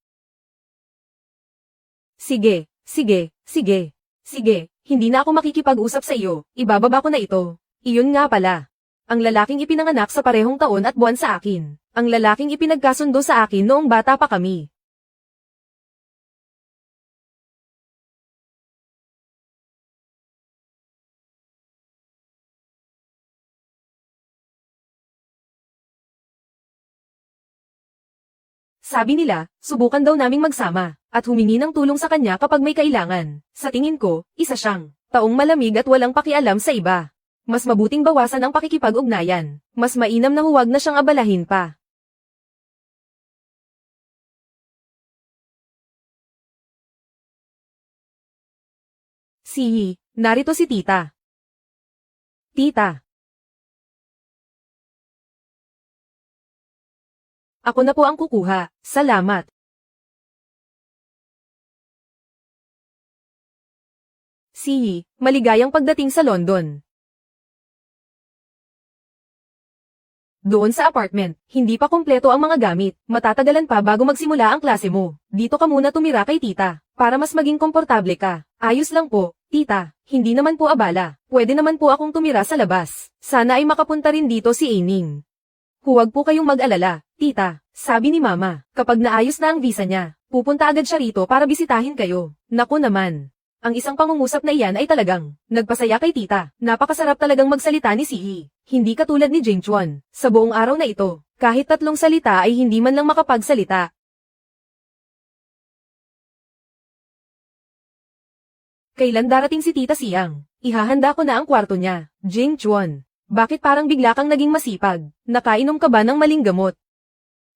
Sige, sige, sige. Sige, hindi na ako makikipag-usap sa iyo. Ibababa ko na ito. Iyon nga pala. Ang lalaking ipinanganak sa parehong taon at buwan sa akin. Ang lalaking ipinagkasundo sa akin noong bata pa kami. Sabi nila, subukan daw naming magsama, at humingi ng tulong sa kanya kapag may kailangan. Sa tingin ko, isa siyang taong malamig at walang pakialam sa iba. Mas mabuting bawasan ang pakikipag-ugnayan. Mas mainam na huwag na siyang abalahin pa. Sihi, narito si tita. Tita. Ako na po ang kukuha. Salamat. Sihi, maligayang pagdating sa London. Doon sa apartment, hindi pa kumpleto ang mga gamit. Matatagalan pa bago magsimula ang klase mo. Dito ka muna tumira kay tita, para mas maging komportable ka. Ayos lang po, tita. Hindi naman po abala. Pwede naman po akong tumira sa labas. Sana ay makapunta rin dito si Aining. Huwag po kayong mag-alala, tita, sabi ni mama. Kapag naayos na ang visa niya, pupunta agad siya rito para bisitahin kayo. Naku naman. Ang isang pangungusap na iyan ay talagang nagpasaya kay tita. Napakasarap talagang magsalita ni Sihi. Hindi katulad ni Jing Chuan. Sa buong araw na ito, kahit 3 salita ay hindi man lang makapagsalita. Kailan darating si Tita Siang? Ihahanda ko na ang kwarto niya. Jing Chuan, bakit parang bigla kang naging masipag? Nakainom ka ba ng maling gamot?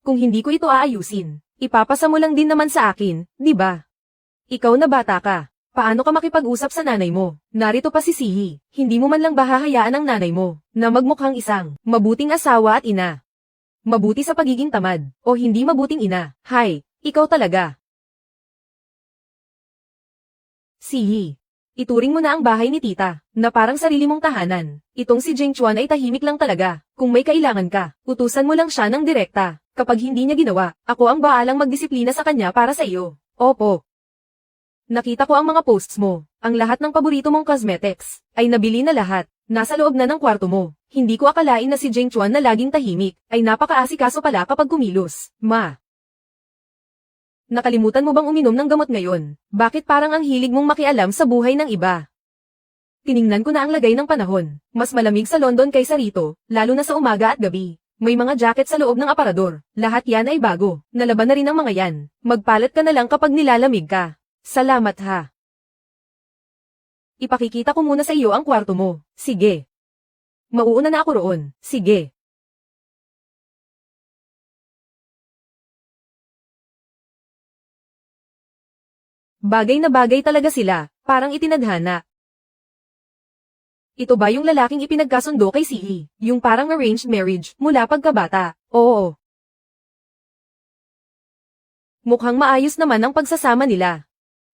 Kung hindi ko ito aayusin, ipapasa mo lang din naman sa akin, di ba? Ikaw na bata ka. Paano ka makipag-usap sa nanay mo? Narito pa si Sihi. Hindi mo man lang bahahayaan ang nanay mo na magmukhang isang mabuting asawa at ina. Mabuti sa pagiging tamad o hindi mabuting ina. Hay, ikaw talaga. Sihi, ituring mo na ang bahay ni tita, na parang sarili mong tahanan. Itong si Jing Chuan ay tahimik lang talaga. Kung may kailangan ka, utusan mo lang siya ng direkta. Kapag hindi niya ginawa, ako ang baalang magdisiplina sa kanya para sa iyo. Opo. Nakita ko ang mga posts mo. Ang lahat ng paborito mong cosmetics ay nabili na lahat. Nasa loob na ng kwarto mo. Hindi ko akalain na si Jing Chuan na laging tahimik ay napakaasikaso pala kapag kumilos. Ma. Nakalimutan mo bang uminom ng gamot ngayon? Bakit parang ang hilig mong makialam sa buhay ng iba? Tiningnan ko na ang lagay ng panahon. Mas malamig sa London kaysa rito, lalo na sa umaga at gabi. May mga jacket sa loob ng aparador. Lahat yan ay bago. Nalaban na rin ang mga yan. Magpalit ka na lang kapag nilalamig ka. Salamat ha. Ipakikita ko muna sa iyo ang kwarto mo. Sige. Mauuna na ako roon. Sige. Bagay na bagay talaga sila, parang itinadhana. Ito ba yung lalaking ipinagkasundo kay Sihi? Yung parang arranged marriage, mula pagkabata? Oo. Mukhang maayos naman ang pagsasama nila.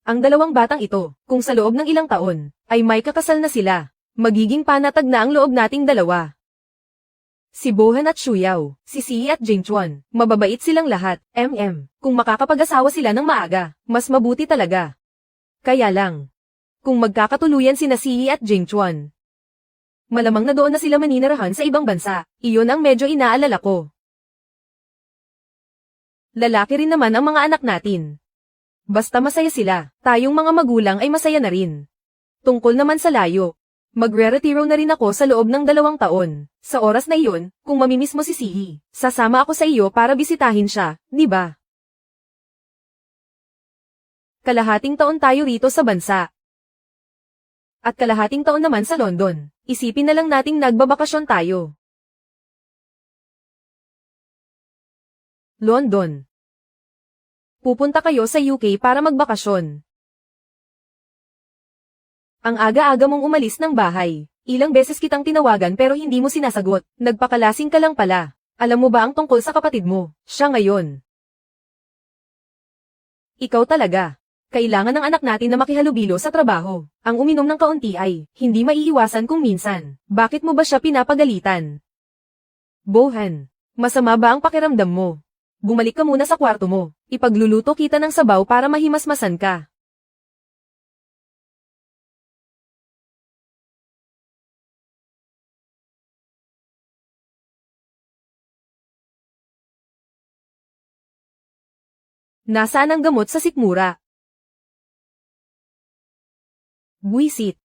Ang dalawang batang ito, kung sa loob ng ilang taon, ay may kakasal na sila, magiging panatag na ang loob nating dalawa. Si Bohan at Shuyao, si Sihi at Jing Chuan, mababait silang lahat, kung makakapag-asawa sila ng maaga, mas mabuti talaga. Kaya lang, kung magkakatuluyan sina Sihi at Jing Chuan, malamang na doon na sila maninirahan sa ibang bansa, iyon ang medyo inaalala ko. Lalaki rin naman ang mga anak natin. Basta masaya sila, tayong mga magulang ay masaya na rin. Tungkol naman sa layo, magre-retiro na rin ako sa loob ng 2 taon. Sa oras na iyon, kung mamimiss mo si Sihi, sasama ako sa iyo para bisitahin siya, di ba? Kalahating taon tayo rito sa bansa. At kalahating taon naman sa London. Isipin na lang nating nagbabakasyon tayo. London. Pupunta kayo sa UK para magbakasyon. Ang aga-aga mong umalis ng bahay. Ilang beses kitang tinawagan pero hindi mo sinasagot. Nagpakalasing ka lang pala. Alam mo ba ang tungkol sa kapatid mo? Siya ngayon. Ikaw talaga. Kailangan ng anak natin na makihalubilo sa trabaho. Ang uminom ng kaunti ay hindi maiiwasan kung minsan. Bakit mo ba siya pinapagalitan? Bohan, masama ba ang pakiramdam mo? Bumalik ka muna sa kwarto mo. Ipagluluto kita ng sabaw para mahimasmasan ka. Nasaan ang gamot sa sikmura? Buisit.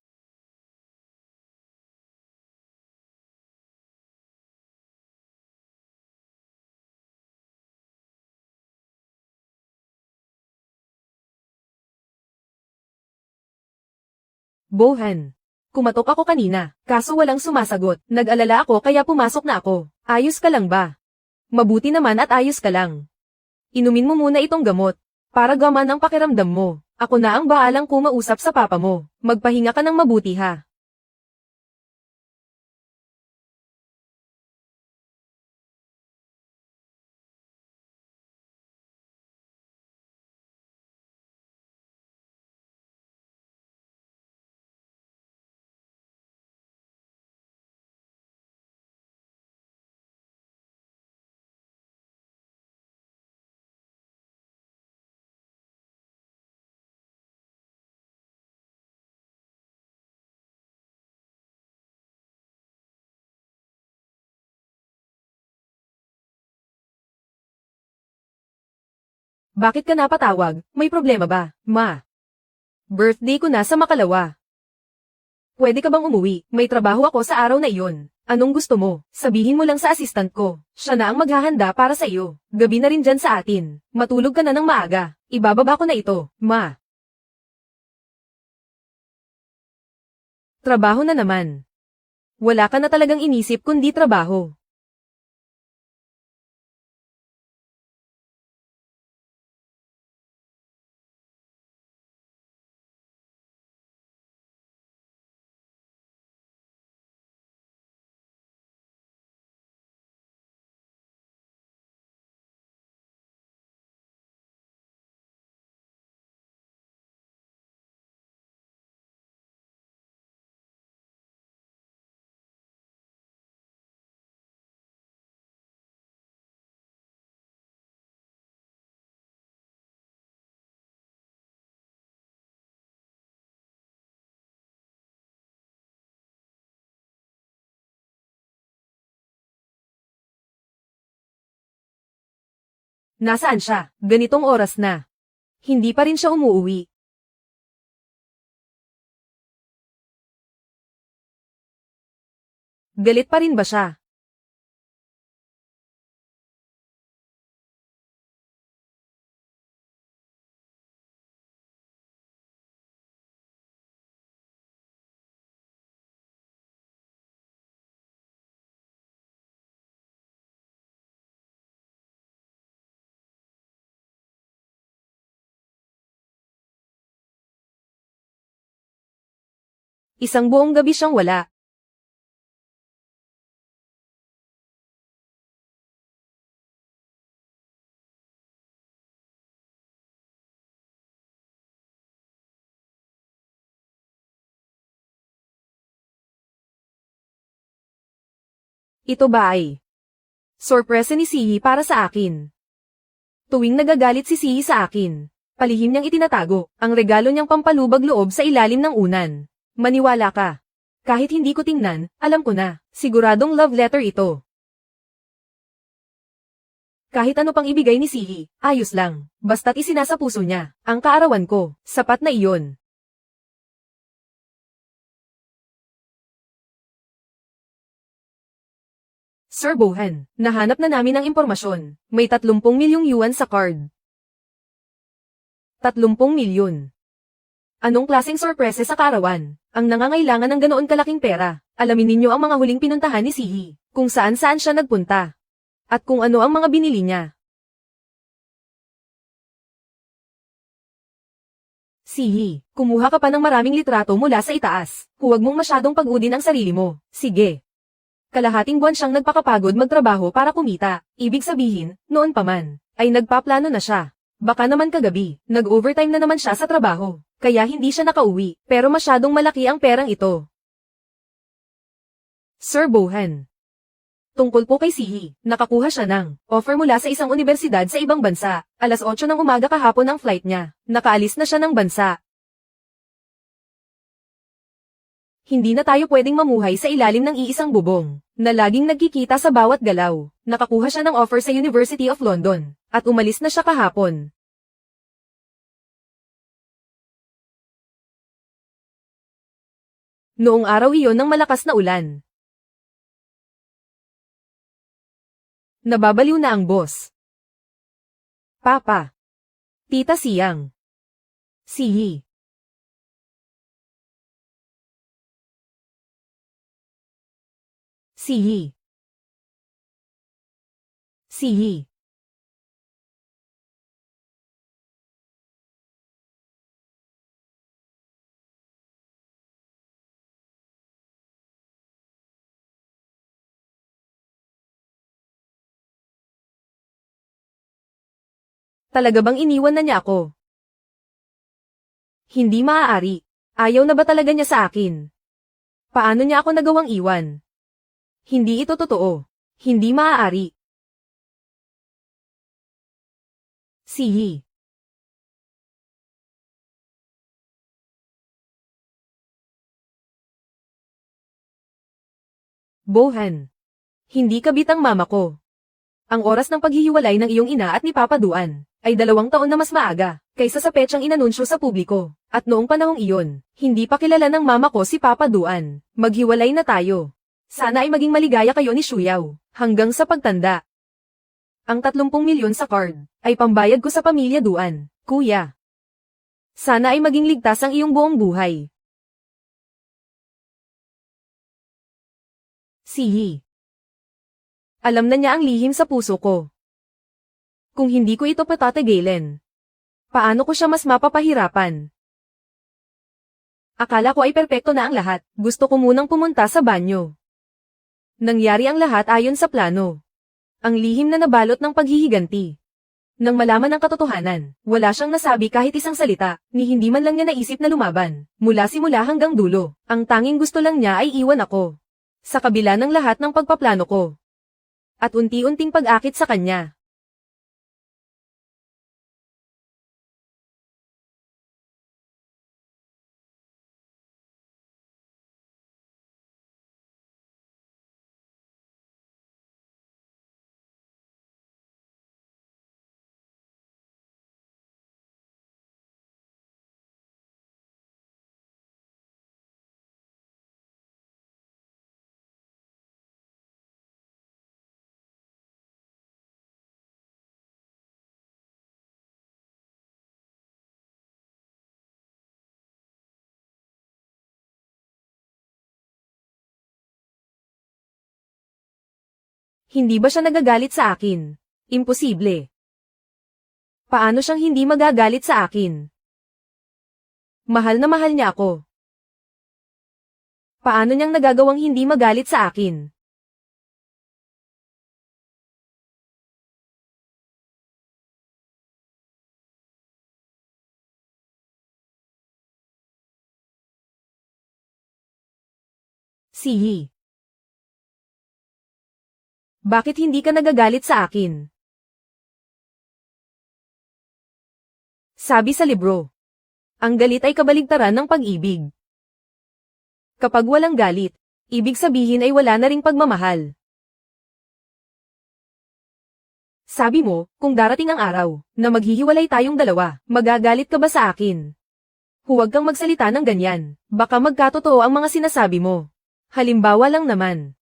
Bohan. Kumatok ako kanina, kaso walang sumasagot. Nag-alala ako kaya pumasok na ako. Ayos ka lang ba? Mabuti naman at ayos ka lang. Inumin mo muna itong gamot. Para gaman ang pakiramdam mo. Ako na ang baalang kumausap sa papa mo. Magpahinga ka ng mabuti ha. Bakit ka napatawag? May problema ba, ma? Birthday ko na sa makalawa. Pwede ka bang umuwi? May trabaho ako sa araw na iyon. Anong gusto mo? Sabihin mo lang sa assistant ko. Siya na ang maghahanda para sa iyo. Gabi na rin dyan sa atin. Matulog ka na ng maaga. Ibababa ko na ito, ma. Trabaho na naman. Wala ka na talagang inisip kundi trabaho. Nasaan siya? Ganitong oras na. Hindi pa rin siya umuuwi. Galit pa rin ba siya? Isang buong gabi siyang wala. Ito ba ay sorpresa ni Sihi para sa akin? Tuwing nagagalit si Sihi sa akin, palihim niyang itinatago ang regalo niyang pampalubag loob sa ilalim ng unan. Maniwala ka. Kahit hindi ko tingnan, alam ko na, siguradong love letter ito. Kahit ano pang ibigay ni Sihi, ayos lang, basta't isinasa puso niya, ang kaarawan ko, sapat na iyon. Sir Bohan, nahanap na namin ang impormasyon. May 30 milyong yuan sa card. 30 milyon. Anong klaseng sorpresa sa karawan? Ang nangangailangan ng ganoon kalaking pera. Alamin ninyo ang mga huling pinuntahan ni Sihi, kung saan-saan siya nagpunta. At kung ano ang mga binili niya. Sihi, kumuha ka pa ng maraming litrato mula sa itaas. Huwag mong masyadong pag-udin ang sarili mo. Sige. Kalahating buwan siyang nagpakapagod magtrabaho para kumita. Ibig sabihin, noon pa man, ay nagpaplano na siya. Baka naman kagabi, nag-overtime na naman siya sa trabaho. Kaya hindi siya nakauwi, pero masyadong malaki ang perang ito. Sir Bohan. Tungkol po kay Sihi, nakakuha siya ng offer mula sa isang universidad sa ibang bansa. 8:00 ng umaga kahapon ang flight niya. Nakaalis na siya ng bansa. Hindi na tayo pwedeng mamuhay sa ilalim ng iisang bubong, na laging nagkikita sa bawat galaw. Nakakuha siya ng offer sa University of London, at umalis na siya kahapon. Noong araw iyon ng malakas na ulan. Nababaliw na ang boss. Papa. Tita Siyang. Sihi. Sihi. Sihi. Talaga bang iniwan na niya ako? Hindi maaari. Ayaw na ba talaga niya sa akin? Paano niya ako nagawang iwan? Hindi ito totoo. Hindi maaari. Sihi. Bohan. Hindi kabit ang mama ko. Ang oras ng paghihiwalay ng iyong ina at ni Papa Duan. ay 2 taon na mas maaga, kaysa sa petsang inanunsyo sa publiko. At noong panahong iyon, hindi pa kilala ng mama ko si Papa Duan. Maghiwalay na tayo. Sana ay maging maligaya kayo ni Shuyaw, hanggang sa pagtanda. Ang 30 milyon sa card, ay pambayad ko sa pamilya Duan, kuya. Sana ay maging ligtas ang iyong buong buhay. Sihi. Alam na niya ang lihim sa puso ko. Kung hindi ko ito patatigilin, paano ko siya mas mapapahirapan? Akala ko ay perpekto na ang lahat, gusto ko munang pumunta sa banyo. Nangyari ang lahat ayon sa plano. Ang lihim na nabalot ng paghihiganti. Nang malaman ang katotohanan, wala siyang nasabi kahit isang salita, ni hindi man lang niya naisip na lumaban. Mula simula hanggang dulo, ang tanging gusto lang niya ay iwan ako. Sa kabila ng lahat ng pagpaplano ko. At unti-unting pag-akit sa kanya. Hindi ba siya nagagalit sa akin? Imposible. Paano siyang hindi magagalit sa akin? Mahal na mahal niya ako. Paano niyang nagagawang hindi magalit sa akin? Sihi. Bakit hindi ka nagagalit sa akin? Sabi sa libro. Ang galit ay kabaligtaran ng pag-ibig. Kapag walang galit, ibig sabihin ay wala na ring pagmamahal. Sabi mo, kung darating ang araw, na maghihiwalay tayong dalawa, magagalit ka ba sa akin? Huwag kang magsalita ng ganyan, baka magkatotoo ang mga sinasabi mo. Halimbawa lang naman.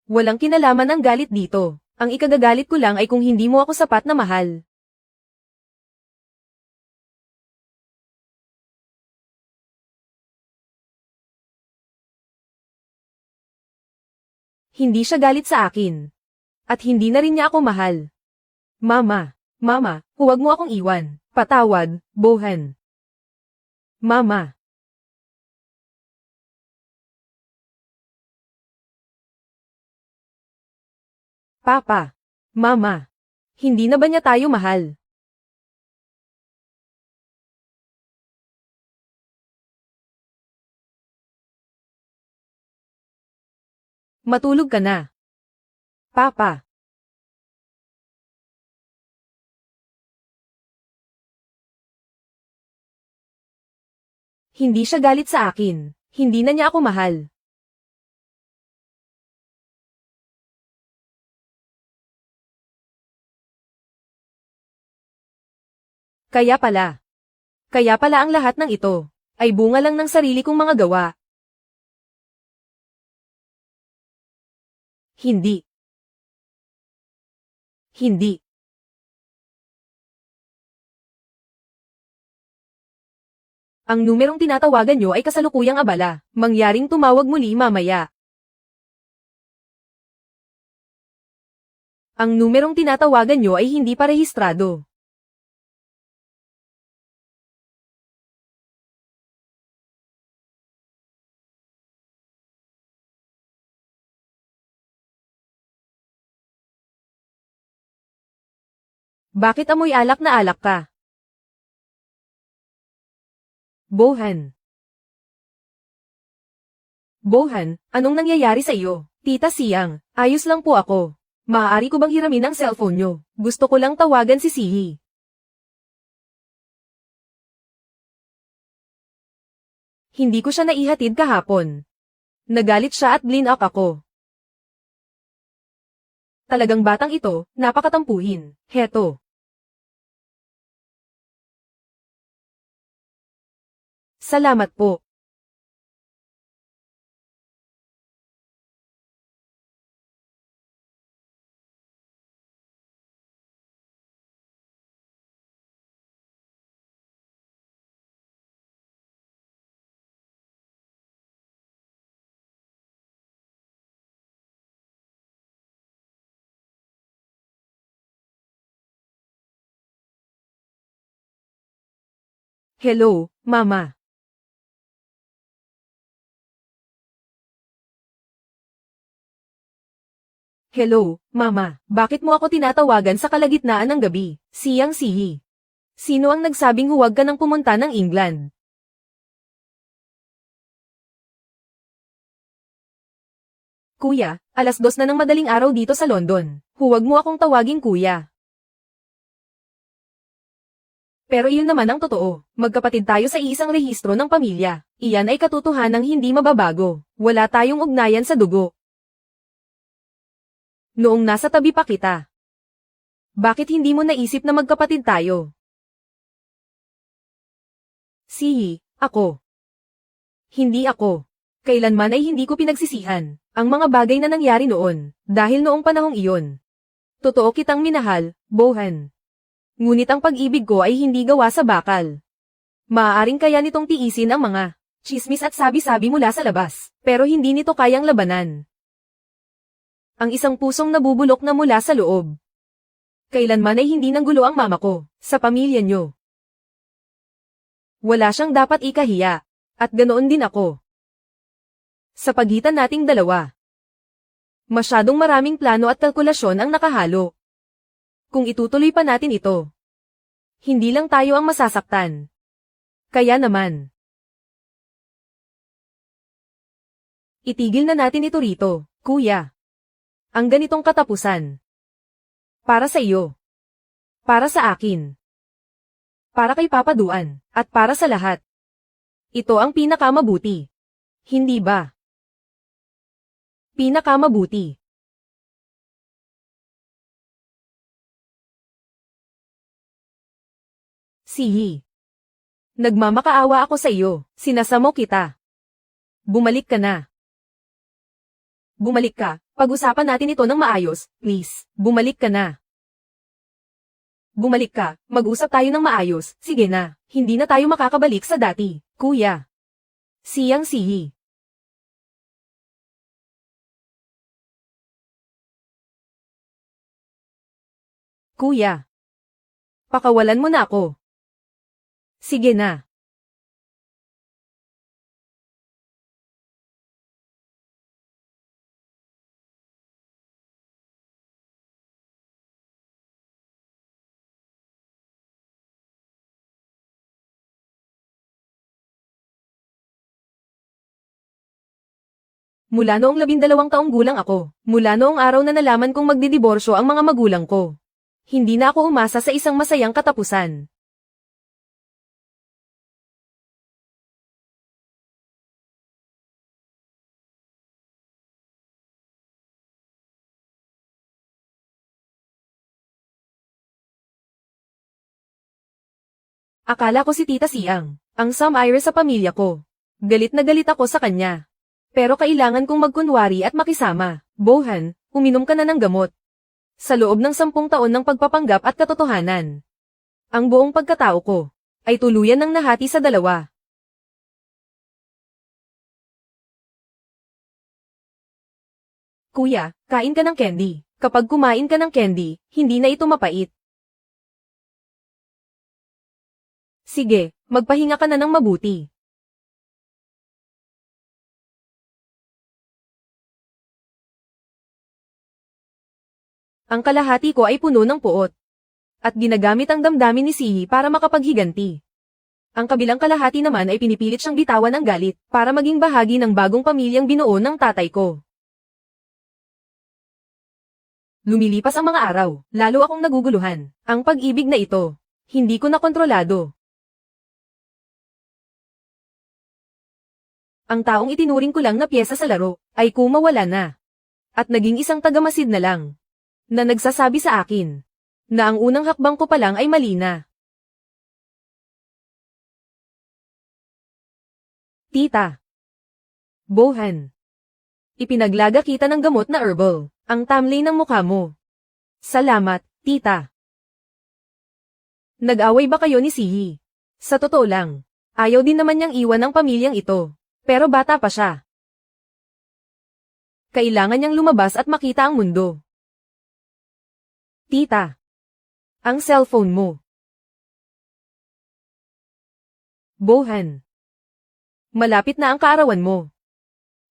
Walang kinalaman ang galit dito. Ang ikagagalit ko lang ay kung hindi mo ako sapat na mahal. Hindi siya galit sa akin. At hindi na rin niya ako mahal. Mama, huwag mo akong iwan. Patawad, Bohan. Mama. Papa. Mama. Hindi na ba niya tayo mahal? Matulog ka na. Papa. Hindi siya galit sa akin. Hindi na niya ako mahal. Kaya pala ang lahat ng ito, ay bunga lang ng sarili kong mga gawa. Hindi. Hindi. Ang numerong tinatawagan nyo ay kasalukuyang abala, mangyaring tumawag muli mamaya. Ang numerong tinatawagan nyo ay hindi pa rehistrado. Bakit amoy alak na alak ka? Bohan. Bohan, anong nangyayari sa iyo? Tita Siyang, ayos lang po ako. Maaari ko bang hiramin ang cellphone nyo? Gusto ko lang tawagan si Sihi. Hindi ko siya naihatid kahapon. Nagalit siya at blinak ako. Talagang batang ito, napakatampuhin. Heto. Salamat po. Hello, Mama. Hello, Mama. Bakit mo ako tinatawagan sa kalagitnaan ng gabi? Siyang-sihi. Sino ang nagsabing huwag ka nang pumunta ng England? Kuya, alas 2 na ng madaling araw dito sa London. Huwag mo akong tawaging kuya. Pero iyon naman ang totoo. Magkapatid tayo sa iisang rehistro ng pamilya. Iyan ay katotohanang hindi mababago. Wala tayong ugnayan sa dugo. Noong nasa tabi pa kita. Bakit hindi mo naisip na magkapatid tayo? Sihi, ako. Hindi ako. Kailanman ay hindi ko pinagsisihan ang mga bagay na nangyari noon, dahil noong panahong iyon. Totoo kitang minahal, Bohan. Ngunit ang pag-ibig ko ay hindi gawa sa bakal. Maaaring kaya nitong tiisin ang mga tsismis at sabi-sabi mula sa labas, pero hindi nito kayang labanan ang isang pusong nabubulok na mula sa loob. Kailanman ay hindi nanggulo ang mama ko sa pamilya nyo. Wala siyang dapat ikahiya, at ganoon din ako. Sa pagitan nating dalawa, masyadong maraming plano at kalkulasyon ang nakahalo. Kung itutuloy pa natin ito, hindi lang tayo ang masasaktan. Kaya naman, itigil na natin ito rito, kuya. Ang ganitong katapusan. Para sa iyo. Para sa akin. Para kay Papa Duan, at para sa lahat. Ito ang pinakamabuti. Hindi ba? Pinakamabuti. Sihi. Nagmamakaawa ako sa iyo, sinasamo kita. Bumalik ka na. Bumalik ka, pag-usapan natin ito ng maayos, please. Bumalik ka na. Bumalik ka, mag-usap tayo ng maayos, sige na. Hindi na tayo makakabalik sa dati, kuya. Siyang-sihi. Kuya. Pakawalan mo na ako. Sige na. Mula noong 12 taong gulang ako, mula noong araw na nalaman kong magdidiborsyo ang mga magulang ko. Hindi na ako umasa sa isang masayang katapusan. Akala ko si Tita Siang, ang Sam-ire sa pamilya ko. Galit na galit ako sa kanya. Pero kailangan kong magkunwari at makisama. Bohan, uminom ka na ng gamot. Sa loob ng 10 taon ng pagpapanggap at katotohanan, ang buong pagkatao ko ay tuluyan ng nahati sa dalawa. Kuya, kain ka ng candy. Kapag kumain ka ng candy, hindi na ito mapait. Sige, magpahinga ka na ng mabuti. Ang kalahati ko ay puno ng puot. At ginagamit ang damdamin ni Sihi para makapaghiganti. Ang kabilang kalahati naman ay pinipilit siyang bitawan ng galit para maging bahagi ng bagong pamilyang binuo ng tatay ko. Lumilipas ang mga araw, lalo akong naguguluhan. Ang pag-ibig na ito, hindi ko na kontrolado. Ang taong itinuring ko lang na piyesa sa laro, ay kumawala na. At naging isang tagamasid na lang. na nagsasabi sa akin na ang unang hakbang ko pa lang ay mali na. Tita. Bohan. Ipinaglaga kita ng gamot na herbal. Ang tamlay ng mukha mo. Salamat, tita. Nag-away ba kayo ni Sihi? Sa totoo lang, ayaw din naman niyang iwan ang pamilyang ito. Pero bata pa siya. Kailangan niyang lumabas at makita ang mundo. Tita. Ang cellphone mo. Bohan. Malapit na ang kaarawan mo.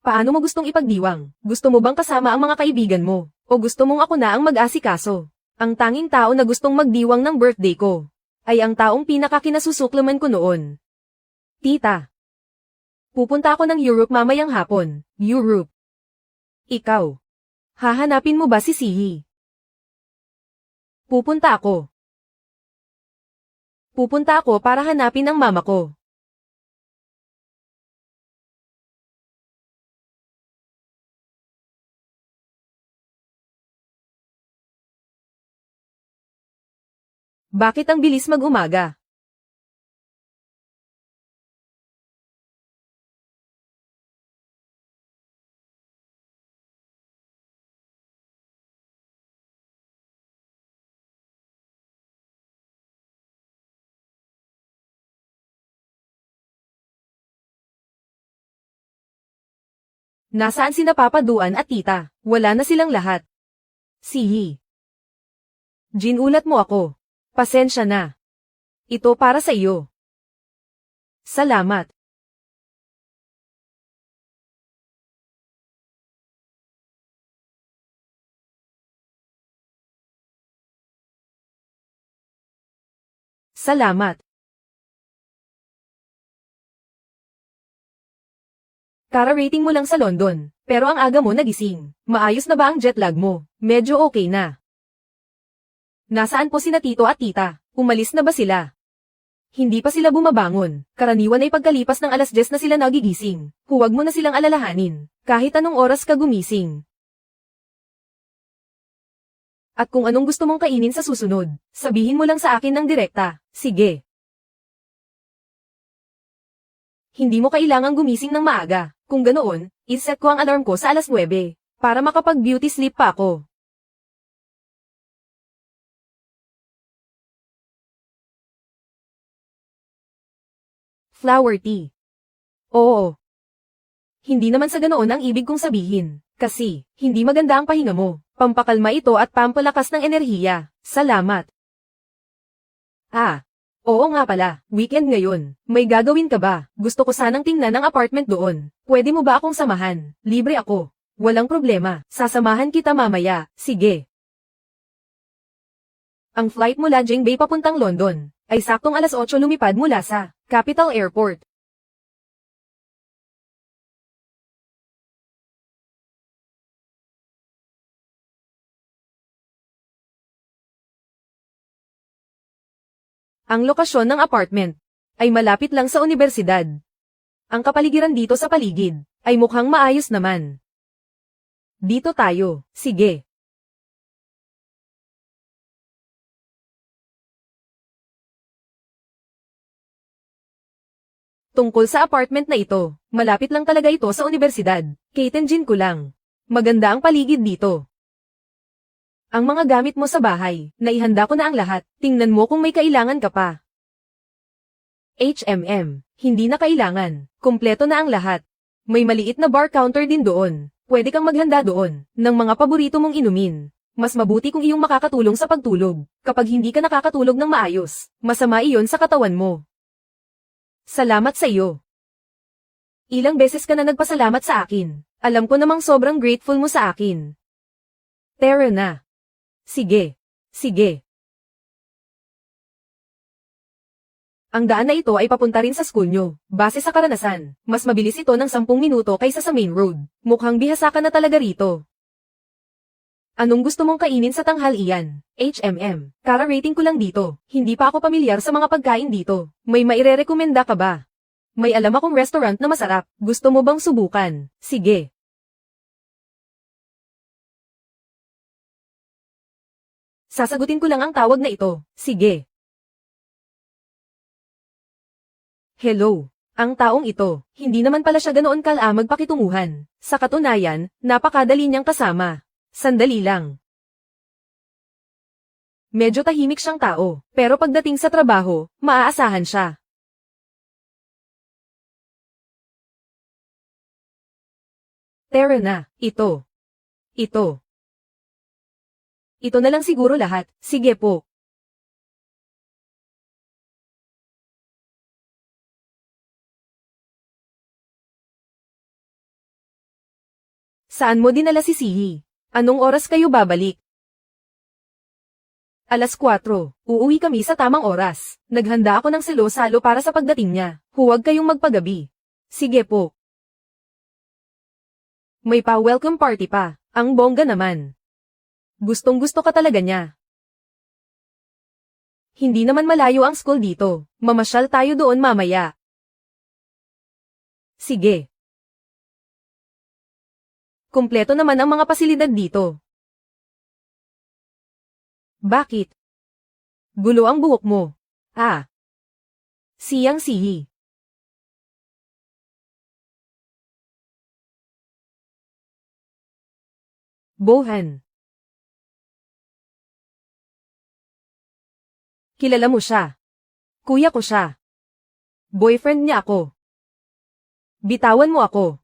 Paano mo gustong ipagdiwang? Gusto mo bang kasama ang mga kaibigan mo? O gusto mong ako na ang mag-asikaso? Ang tanging tao na gustong magdiwang ng birthday ko ay ang taong pinakakinasusuklaman ko noon. Tita. Pupunta ako ng Europe mamayang hapon. Europe. Ikaw. Hahanapin mo ba si Sihi? Pupunta ako. Pupunta ako para hanapin ang mama ko. Bakit ang bilis mag-umaga? Nasaan sina Papa Duan at Tita? Wala na silang lahat. Sihi. Ginulat mo ako. Pasensya na. Ito para sa iyo. Salamat. Salamat. Kara-rating mo lang sa London, pero ang aga mo nagising. Maayos na ba ang jet lag mo? Medyo okay na. Nasaan po sina Tito at Tita? Umalis na ba sila? Hindi pa sila bumabangon. Karaniwan ay pagkalipas ng alas 10 na sila nagigising. Huwag mo na silang alalahanin. Kahit anong oras ka gumising. At kung anong gusto mong kainin sa susunod, sabihin mo lang sa akin ng direkta. Sige. Hindi mo kailangang gumising ng maaga. Kung ganoon, iset ko ang alarm ko sa alas 9, para makapag-beauty sleep pa ako. Flower tea. Oo. Hindi naman sa ganoon ang ibig kong sabihin. Kasi, hindi maganda ang pahinga mo. Pampakalma ito at pampalakas ng enerhiya. Salamat. Ah. Oo nga pala, weekend ngayon. May gagawin ka ba? Gusto ko sanang tingnan ang apartment doon. Pwede mo ba akong samahan? Libre ako. Walang problema. Sasamahan kita mamaya. Sige. Ang flight mula Jing Bay papuntang London ay saktong alas 8 lumipad mula sa Capital Airport. Ang lokasyon ng apartment ay malapit lang sa universidad. Ang kapaligiran dito sa paligid ay mukhang maayos naman. Dito tayo, sige. Tungkol sa apartment na ito, malapit lang talaga ito sa universidad. Kaitenjin ko lang. Maganda ang paligid dito. Ang mga gamit mo sa bahay, naihanda ko na ang lahat. Tingnan mo kung may kailangan ka pa. Hindi na kailangan. Kumpleto na ang lahat. May maliit na bar counter din doon. Pwede kang maghanda doon ng mga paborito mong inumin. Mas mabuti kung iyong makakatulong sa pagtulog. Kapag hindi ka nakakatulog ng maayos, masama iyon sa katawan mo. Salamat sa iyo. Ilang beses ka na nagpasalamat sa akin. Alam ko namang sobrang grateful mo sa akin. Tara na. Sige. Sige. Ang daan na ito ay papunta rin sa school nyo. Base sa karanasan, mas mabilis ito ng 10 minuto kaysa sa main road. Mukhang bihasa ka na talaga rito. Anong gusto mong kainin sa tanghalian? Kara-rating ko lang dito. Hindi pa ako pamilyar sa mga pagkain dito. May mairerekomenda ka ba? May alam akong restaurant na masarap. Gusto mo bang subukan? Sige. Sasagutin ko lang ang tawag na ito. Sige. Hello. Ang taong ito, hindi naman pala siya ganoon magpakitunguhan. Sa katunayan, napakadali niyang kasama. Sandali lang. Medyo tahimik siyang tao, pero pagdating sa trabaho, maaasahan siya. Tara na, ito. Ito. Ito na lang siguro lahat, sige po. Saan mo dinala si Sihi? Anong oras kayo babalik? 4:00. Uuwi kami sa tamang oras. Naghanda ako ng salo-salo para sa pagdating niya. Huwag kayong magpagabi. Sige po. May pa-welcome party pa. Ang bongga naman. Gustong-gusto ka talaga niya. Hindi naman malayo ang school dito. Mamasyal tayo doon mamaya. Sige. Kumpleto naman ang mga pasilidad dito. Bakit? Gulo ang buhok mo. Ah. Siyang Sihi. Bohan. Kilala mo siya. Kuya ko siya. Boyfriend niya ako. Bitawan mo ako.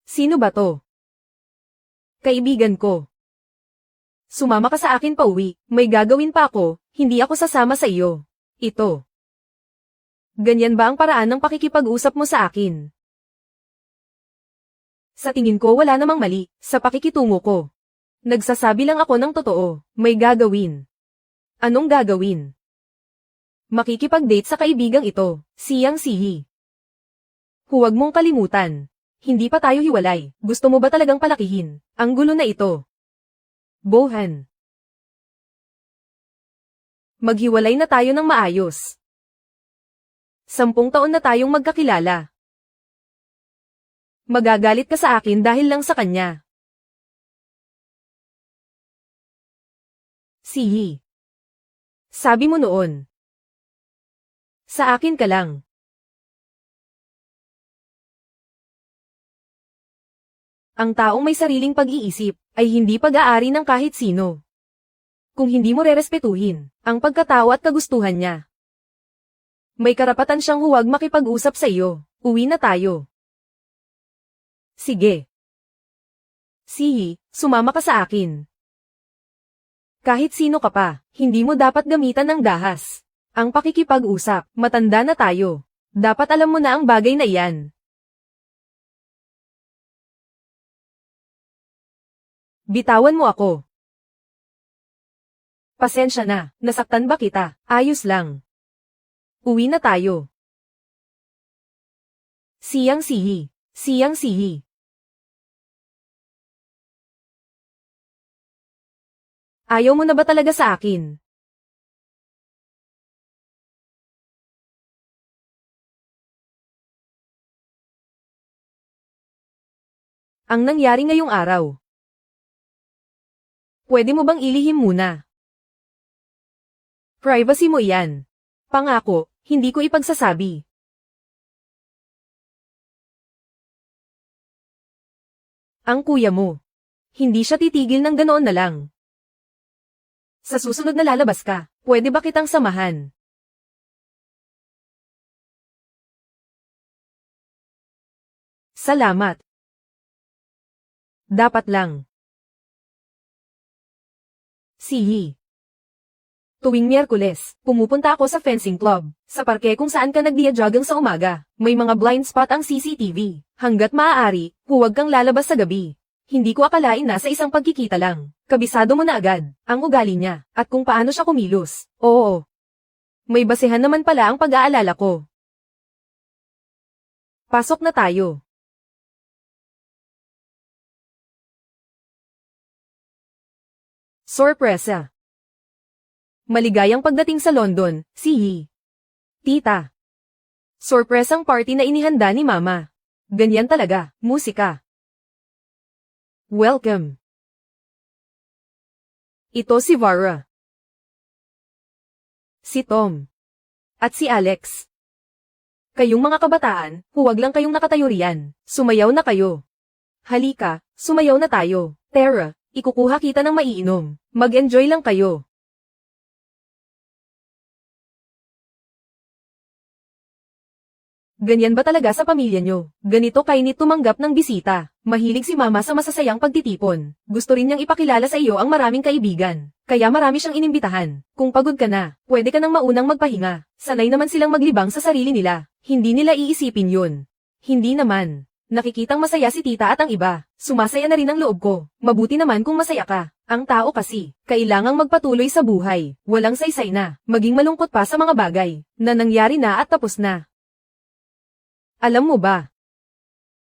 Sino ba to? Kaibigan ko. Sumama ka sa akin pauwi, may gagawin pa ako, hindi ako sasama sa iyo. Ito. Ganyan ba ang paraan ng pakikipag-usap mo sa akin? Sa tingin ko wala namang mali, sa pakikitungo ko. Nagsasabi lang ako ng totoo, may gagawin. Anong gagawin? Makikipag-date sa kaibigang ito, Siyang Sihi. Huwag mong kalimutan. Hindi pa tayo hiwalay, gusto mo ba talagang palakihin ang gulo na ito? Bohan. Maghiwalay na tayo ng maayos. 10 taon na tayong magkakilala. Magagalit ka sa akin dahil lang sa kanya. Sihi. Sabi mo noon. Sa akin ka lang. Ang taong may sariling pag-iisip ay hindi pag-aari ng kahit sino. Kung hindi mo rerespetuhin ang pagkatao at kagustuhan niya, may karapatan siyang huwag makipag-usap sa iyo. Uwi na tayo. Sige. Sihi, sumama ka sa akin. Kahit sino ka pa, hindi mo dapat gamitan ng dahas. Ang pakikipag-usap, matanda na tayo. Dapat alam mo na ang bagay na iyan. Bitawan mo ako. Pasensya na, nasaktan ba kita? Ayos lang. Uwi na tayo. Siyang Sihi. Siyang Sihi. Ayaw mo na ba talaga sa akin? Ang nangyari ngayong araw. Pwede mo bang ilihim muna? Privacy mo yan. Pangako, hindi ko ipagsasabi. Ang kuya mo. Hindi siya titigil ng ganoon na lang. Sa susunod na lalabas ka, pwede ba kitang samahan? Salamat. Dapat lang. Sihi. Tuwing Miyerkules, pumupunta ako sa fencing club, sa parke kung saan ka nagdiadjogging sa umaga. May mga blind spot ang CCTV. Hanggat maaari, huwag kang lalabas sa gabi. Hindi ko akalain na sa isang pagkikita lang, kabisado mo na agad ang ugali niya, at kung paano siya kumilos. Oo. May basehan naman pala ang pag-aalala ko. Pasok na tayo. Sorpresa. Maligayang pagdating sa London, Sihi. Tita. Sorpresang party na inihanda ni Mama. Ganyan talaga, musika. Welcome. Ito si Vara. Si Tom. At si Alex. Kayong mga kabataan, huwag lang kayong nakatayo riyan. Sumayaw na kayo. Halika, sumayaw na tayo. Tara, ikukuha kita ng maiinom. Mag-enjoy lang kayo. Ganyan ba talaga sa pamilya nyo? Ganito kainit tumanggap ng bisita. Mahilig si mama sa masasayang pagtitipon. Gusto rin niyang ipakilala sa iyo ang maraming kaibigan. Kaya marami siyang inimbitahan. Kung pagod ka na, pwede ka nang maunang magpahinga. Sanay naman silang maglibang sa sarili nila. Hindi nila iisipin yun. Hindi naman. Nakikitang masaya si tita at ang iba. Sumasaya na rin ang loob ko. Mabuti naman kung masaya ka. Ang tao kasi, kailangang magpatuloy sa buhay. Walang saysay na. Maging malungkot pa sa mga bagay na nangyari na at tapos na. Alam mo ba?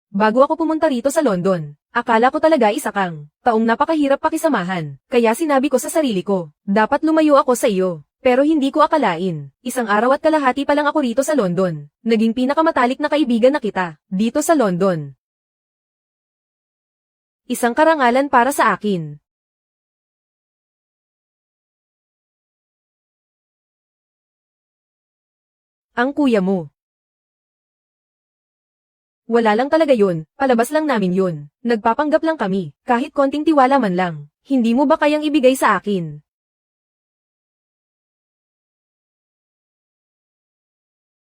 Bago ako pumunta rito sa London, akala ko talaga isa kang taong napakahirap pakisamahan. Kaya sinabi ko sa sarili ko, dapat lumayo ako sa iyo. Pero hindi ko akalain, isang araw at kalahati pa lang ako rito sa London. Naging pinakamatalik na kaibigan na kita, dito sa London. Isang karangalan para sa akin. Ang kuya mo. Wala lang talaga yun, palabas lang namin yun. Nagpapanggap lang kami, kahit konting tiwala man lang. Hindi mo ba kayang ibigay sa akin?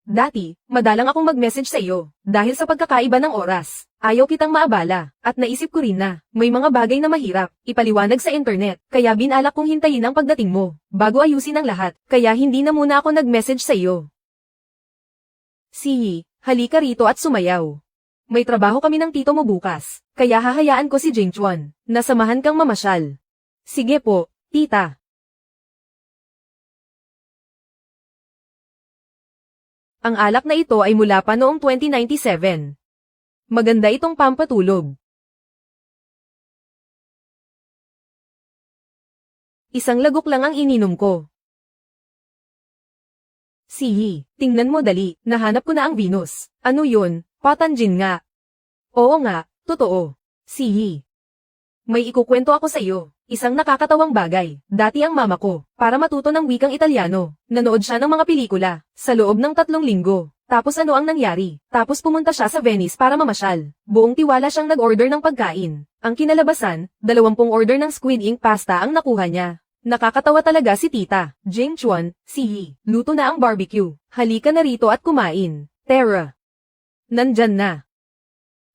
Dati, madalang akong mag-message sa iyo, dahil sa pagkakaiba ng oras. Ayaw kitang maabala, at naisip ko rin na, may mga bagay na mahirap, ipaliwanag sa internet, kaya binalak kong hintayin ang pagdating mo, bago ayusin ang lahat, kaya hindi na muna ako nag-message sa iyo. Sihi, halika rito at sumayaw. May trabaho kami ng tito mo bukas, kaya hahayaan ko si Jing Chuan, na samahan kang mamasyal. Sige po, tita. Ang alak na ito ay mula pa noong 2097. Maganda itong pampatulog. Isang lagok lang ang ininom ko. Sihi, tingnan mo dali, nahanap ko na ang Venus. Ano yun? Patanjin nga. Oo nga, totoo. Sihi. May ikukwento ako sa iyo. Isang nakakatawang bagay. Dati ang mama ko, para matuto ng wikang Italyano, nanood siya ng mga pelikula, sa loob ng 3 linggo. Tapos ano ang nangyari? Tapos pumunta siya sa Venice para mamasyal. Buong tiwala siyang nag-order ng pagkain. Ang kinalabasan, 20 order ng squid ink pasta ang nakuha niya. Nakakatawa talaga si tita. Jing Chuan, Sihi, luto na ang barbecue. Halika na rito at kumain. Tara. Nandyan na.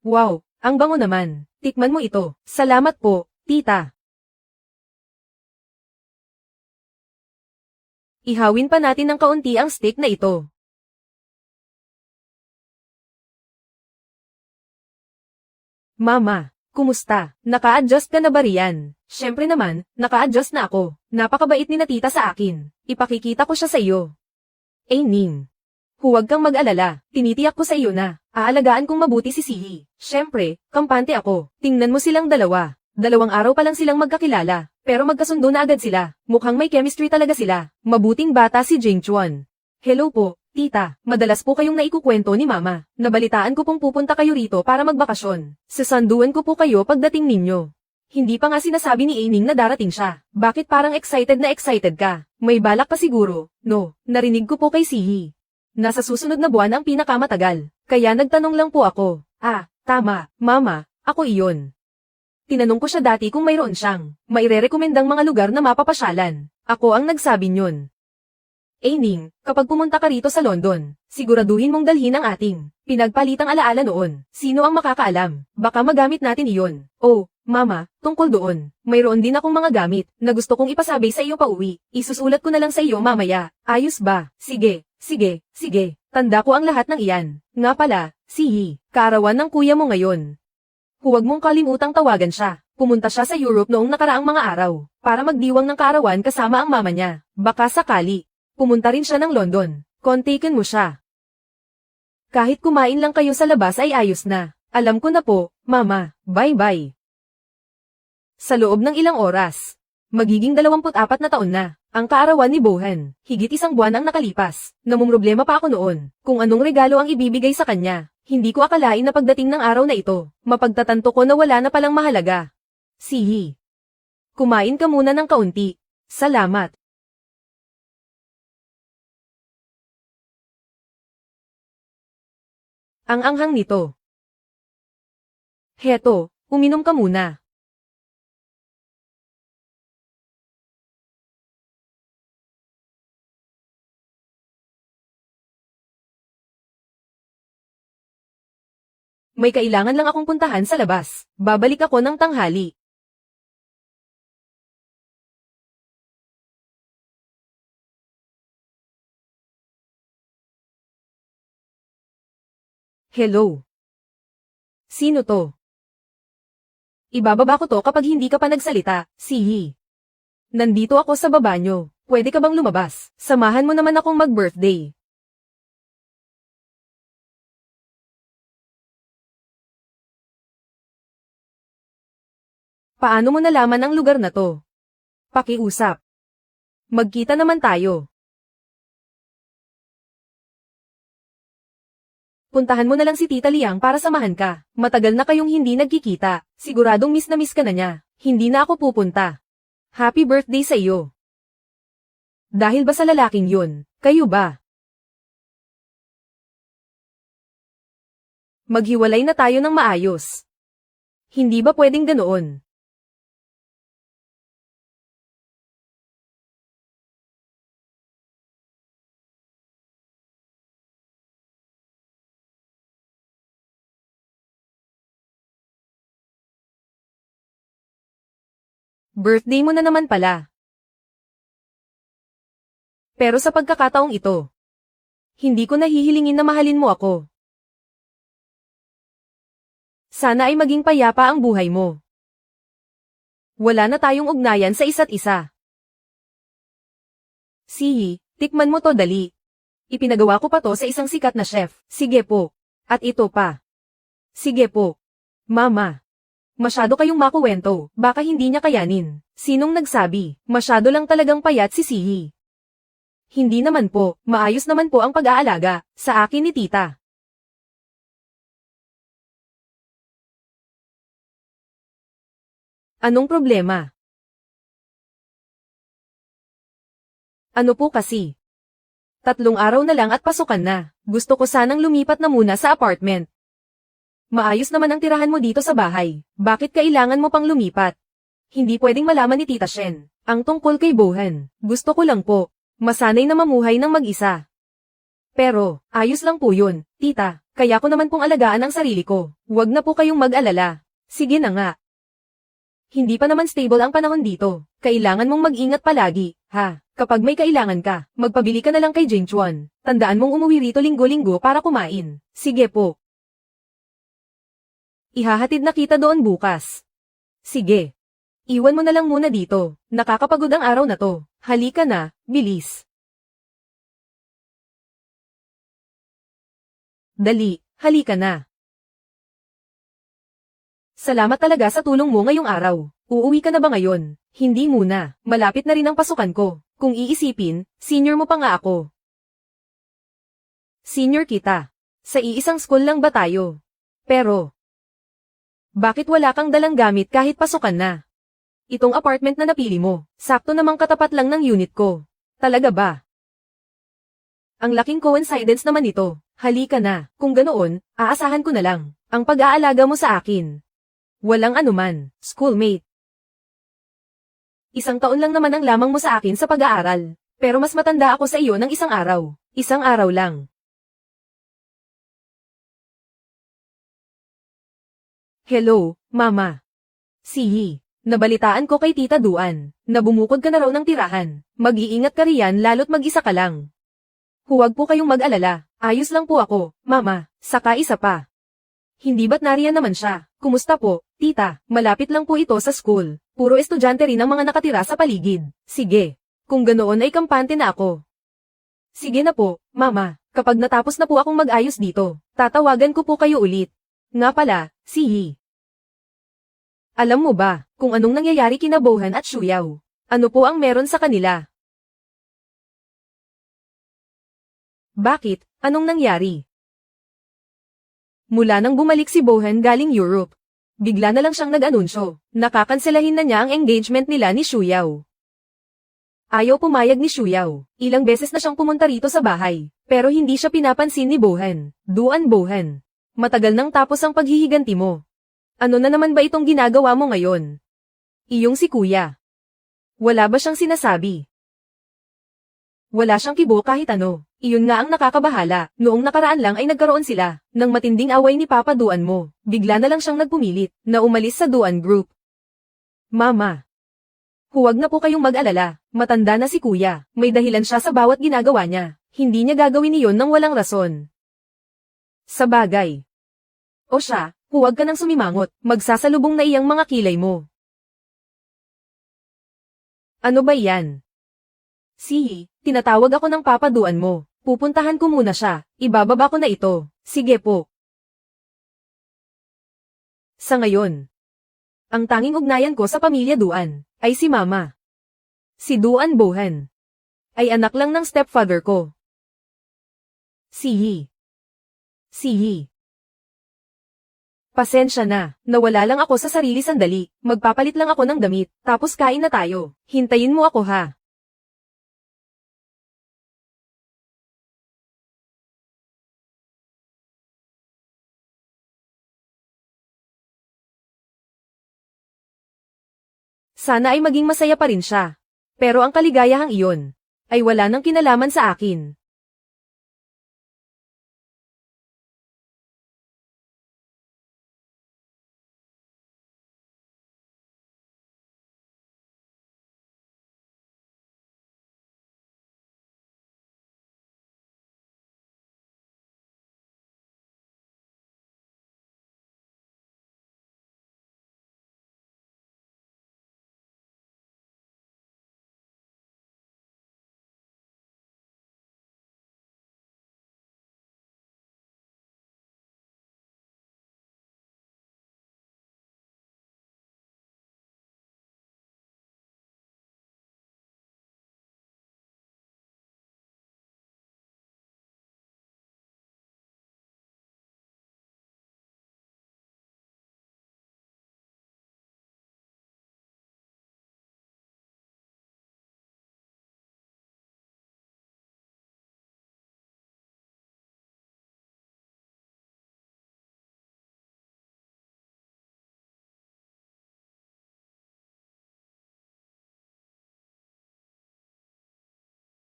Wow, ang bango naman. Tikman mo ito. Salamat po, tita. Ihawin pa natin ng kaunti ang steak na ito. Mama, kumusta? Naka-adjust ka na ba riyan? Syempre naman, naka-adjust na ako. Napakabait ni na tita sa akin. Ipakikita ko siya sa iyo. Ning. Huwag kang mag-alala, tinitiyak ko sa iyo na, aalagaan kong mabuti si Sihi. Syempre, kampante ako. Tingnan mo silang dalawa. 2 araw pa lang silang magkakilala, pero magkasundo na agad sila. Mukhang may chemistry talaga sila. Mabuting bata si Jing Chuan. Hello po, tita. Madalas po kayong naikukwento ni mama. Nabalitaan ko pong pupunta kayo rito para magbakasyon. Sasanduan ko po kayo pagdating ninyo. Hindi pa nga sinasabi ni Ning na darating siya. Bakit parang excited na excited ka? May balak pa siguro. No, narinig ko po kay Sihi. Nasa susunod na buwan ang pinakamatagal. Kaya nagtanong lang po ako. Ah, tama, mama, ako iyon. Tinanong ko siya dati kung mayroon siyang maire-rekomendang mga lugar na mapapasyalan. Ako ang nagsabi niyon. Ning, kapag pumunta ka rito sa London, siguraduhin mong dalhin ang ating pinagpalitang alaala noon. Sino ang makakaalam? Baka magamit natin iyon. Oh, mama, tungkol doon, mayroon din akong mga gamit na gusto kong ipasabay sa iyo pauwi. Isusulat ko na lang sa iyo mamaya. Ayos ba? Sige. Sige, sige, tanda ko ang lahat ng iyan. Nga pala, Sihi, kaarawan ng kuya mo ngayon. Huwag mong kalimutang tawagan siya. Pumunta siya sa Europe noong nakaraang mga araw, para magdiwang ng kaarawan kasama ang mama niya. Baka sakali, pumunta rin siya ng London. Kontakin mo siya. Kahit kumain lang kayo sa labas ay ayos na. Alam ko na po, mama, bye-bye. Sa loob ng ilang oras, magiging 24 na taon na. Ang kaarawan ni Bohan, higit 1 buwan ang nakalipas. Namumroblema pa ako noon, kung anong regalo ang ibibigay sa kanya. Hindi ko akalain na pagdating ng araw na ito, mapagtatanto ko na wala na palang mahalaga. Sihi. Kumain ka muna ng kaunti. Salamat. Ang anghang nito. Heto, uminom ka muna. May kailangan lang akong puntahan sa labas. Babalik ako ng tanghali. Hello. Sino to? Ibababa ko to kapag hindi ka pa nagsalita, Sihi. Nandito ako sa baba nyo. Pwede ka bang lumabas? Samahan mo naman akong mag-birthday. Paano mo nalaman ang lugar na to? Pakiusap. Magkita naman tayo. Puntahan mo na lang si Tita Liang para samahan ka. Matagal na kayong hindi nagkikita. Siguradong miss na miss ka na niya. Hindi na ako pupunta. Happy birthday sa iyo. Dahil ba sa lalaking yun? Kayo ba? Maghiwalay na tayo ng maayos. Hindi ba pwedeng ganoon? Birthday mo na naman pala. Pero sa pagkakataong ito, hindi ko nahihilingin na mahalin mo ako. Sana ay maging payapa ang buhay mo. Wala na tayong ugnayan sa isa't isa. Sihi, tikman mo to dali. Ipinagawa ko pa to sa isang sikat na chef. Sige po. At ito pa. Sige po. Mama. Masyado kayong makuwento, baka hindi niya kayanin. Sinong nagsabi? Masyado lang talagang payat si Sihi. Hindi naman po, maayos naman po ang pag-aalaga, sa akin ni tita. Anong problema? Ano po kasi? 3 araw na lang at pasukan na. Gusto ko sanang lumipat na muna sa apartment. Maayos naman ang tirahan mo dito sa bahay. Bakit kailangan mo pang lumipat? Hindi pwedeng malaman ni Tita Shen. Ang tungkol kay Bohan. Gusto ko lang po. Masanay na mamuhay ng mag-isa. Pero, ayos lang po yun, tita. Kaya ko naman pong alagaan ang sarili ko. Huwag na po kayong mag-alala. Sige na nga. Hindi pa naman stable ang panahon dito. Kailangan mong mag-ingat palagi, ha? Kapag may kailangan ka, magpabili ka na lang kay Jing Chuan. Tandaan mong umuwi rito linggo-linggo para kumain. Sige po. Ihahatid na kita doon bukas. Sige. Iwan mo na lang muna dito. Nakakapagod ang araw na to. Halika na, bilis. Dali, halika na. Salamat talaga sa tulong mo ngayong araw. Uuwi ka na ba ngayon? Hindi muna, malapit na rin ang pasukan ko. Kung iisipin, senior mo pa nga ako. Senior kita. Sa iisang school lang ba tayo? Pero, bakit wala kang dalang gamit kahit pasukan na? Itong apartment na napili mo, sakto namang katapat lang ng unit ko. Talaga ba? Ang laking coincidence naman ito. Halika na, kung ganoon, aasahan ko na lang. Ang pag-aalaga mo sa akin. Walang anuman, schoolmate. 1 taon lang naman ang lamang mo sa akin sa pag-aaral. Pero mas matanda ako sa iyo ng 1 araw. 1 araw lang. Hello, Mama. Sihi, nabalitaan ko kay Tita Duan, na bumukod ka na raw ng tirahan. Mag-iingat ka riyan lalo't mag-isa ka lang. Huwag po kayong mag-alala, ayos lang po ako, Mama, saka isa pa. Hindi ba't nariyan naman siya? Kumusta po, Tita? Malapit lang po ito sa school. Puro estudyante rin ang mga nakatira sa paligid. Sige. Kung ganoon ay kampante na ako. Sige na po, Mama. Kapag natapos na po akong mag-ayos dito, tatawagan ko po kayo ulit. Nga pala, Sihi. Alam mo ba, kung anong nangyayari kina Bohan at Shuyaw? Ano po ang meron sa kanila? Bakit? Anong nangyari? Mula nang bumalik si Bohan galing Europe, Bigla na lang siyang nag-anunsyo. Nakakanselahin na niya ang engagement nila ni Shuyao. Ayaw pumayag ni Shuyao. Ilang beses na siyang pumunta rito sa bahay. Pero hindi siya pinapansin ni Bohan. Duan Bohan. Matagal nang tapos ang paghihiganti mo. Ano na naman ba itong ginagawa mo ngayon? Iyong si kuya. Wala ba siyang sinasabi? Wala siyang kibo kahit ano. Iyon nga ang nakakabahala. Noong nakaraan lang ay nagkaroon sila ng matinding away ni Papa Duan mo. Bigla na lang siyang nagpumilit na umalis sa Duan Group. Mama. Huwag na po kayong mag-alala. Matanda na si kuya. May dahilan siya sa bawat ginagawa niya. Hindi niya gagawin iyon ng walang rason. Sa bagay. O siya, huwag ka nang sumimangot. Magsasalubong na iyang mga kilay mo. Ano ba yan? Sihi, tinatawag ako ng papaduan mo. Pupuntahan ko muna siya. Ibababa ko na ito. Sige po. Sa ngayon, ang tanging ugnayan ko sa pamilya Duan ay si Mama. Si Duan Bohan ay anak lang ng stepfather ko. Sihi. Sihi. Pasensya na, nawala lang ako sa sarili sandali. Magpapalit lang ako ng damit, tapos kain na tayo. Hintayin mo ako ha. Sana ay maging masaya pa rin siya. Pero ang kaligayahang iyon ay wala nang kinalaman sa akin.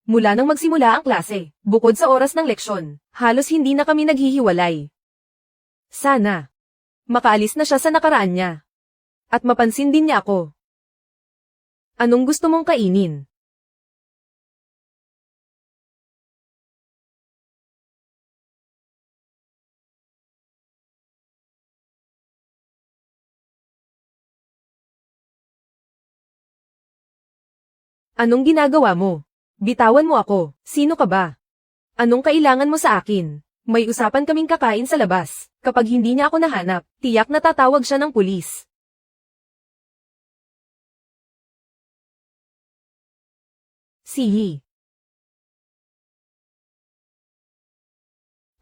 Mula nang magsimula ang klase, bukod sa oras ng leksyon, halos hindi na kami naghihiwalay. Sana makaalis na siya sa nakaraan niya. At mapansin din niya ako. Anong gusto mong kainin? Anong ginagawa mo? Bitawan mo ako. Sino ka ba? Anong kailangan mo sa akin? May usapan kaming kakain sa labas. Kapag hindi niya ako nahanap, tiyak na tatawag siya ng pulis. Sihi.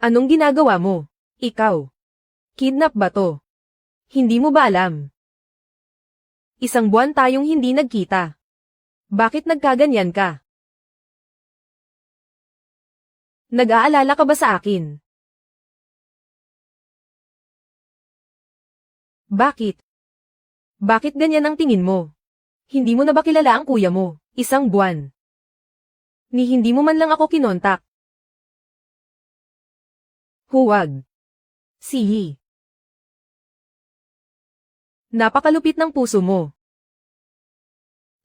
Anong ginagawa mo? Ikaw. Kidnap ba to? Hindi mo ba alam? Isang buwan tayong hindi nagkita. Bakit nagkaganyan ka? Nag-aalala ka ba sa akin? Bakit? Bakit ganyan ang tingin mo? Hindi mo na ba kilala ang kuya mo? Isang buwan. Ni hindi mo man lang ako kinontak. Huwag. Sihi. Napakalupit ng puso mo.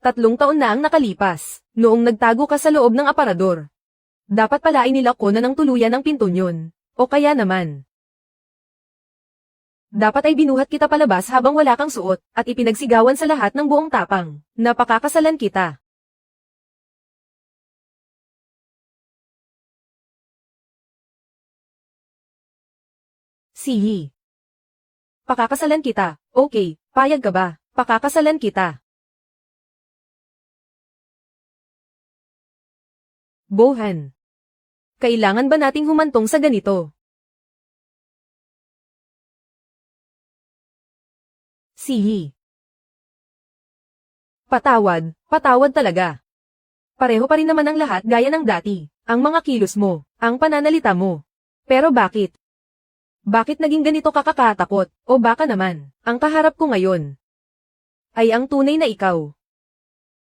3 taon na ang nakalipas, noong nagtago ka sa loob ng aparador. Dapat pala inilak ko na ng tuluyan ang pinto yun. O kaya naman. Dapat ay binuhat kita palabas habang wala kang suot, at ipinagsigawan sa lahat ng buong tapang. Napakakasalan kita. Sihi. Pakakasalan kita. Okay, payag ka ba? Pakakasalan kita. Bohan. Kailangan ba nating humantong sa ganito? Sihi. Patawad, patawad talaga. Pareho pa rin naman ang lahat gaya ng dati. Ang mga kilos mo, ang pananalita mo. Pero bakit? Bakit naging ganito kakakatakot? O baka naman, ang kaharap ko ngayon ay ang tunay na ikaw.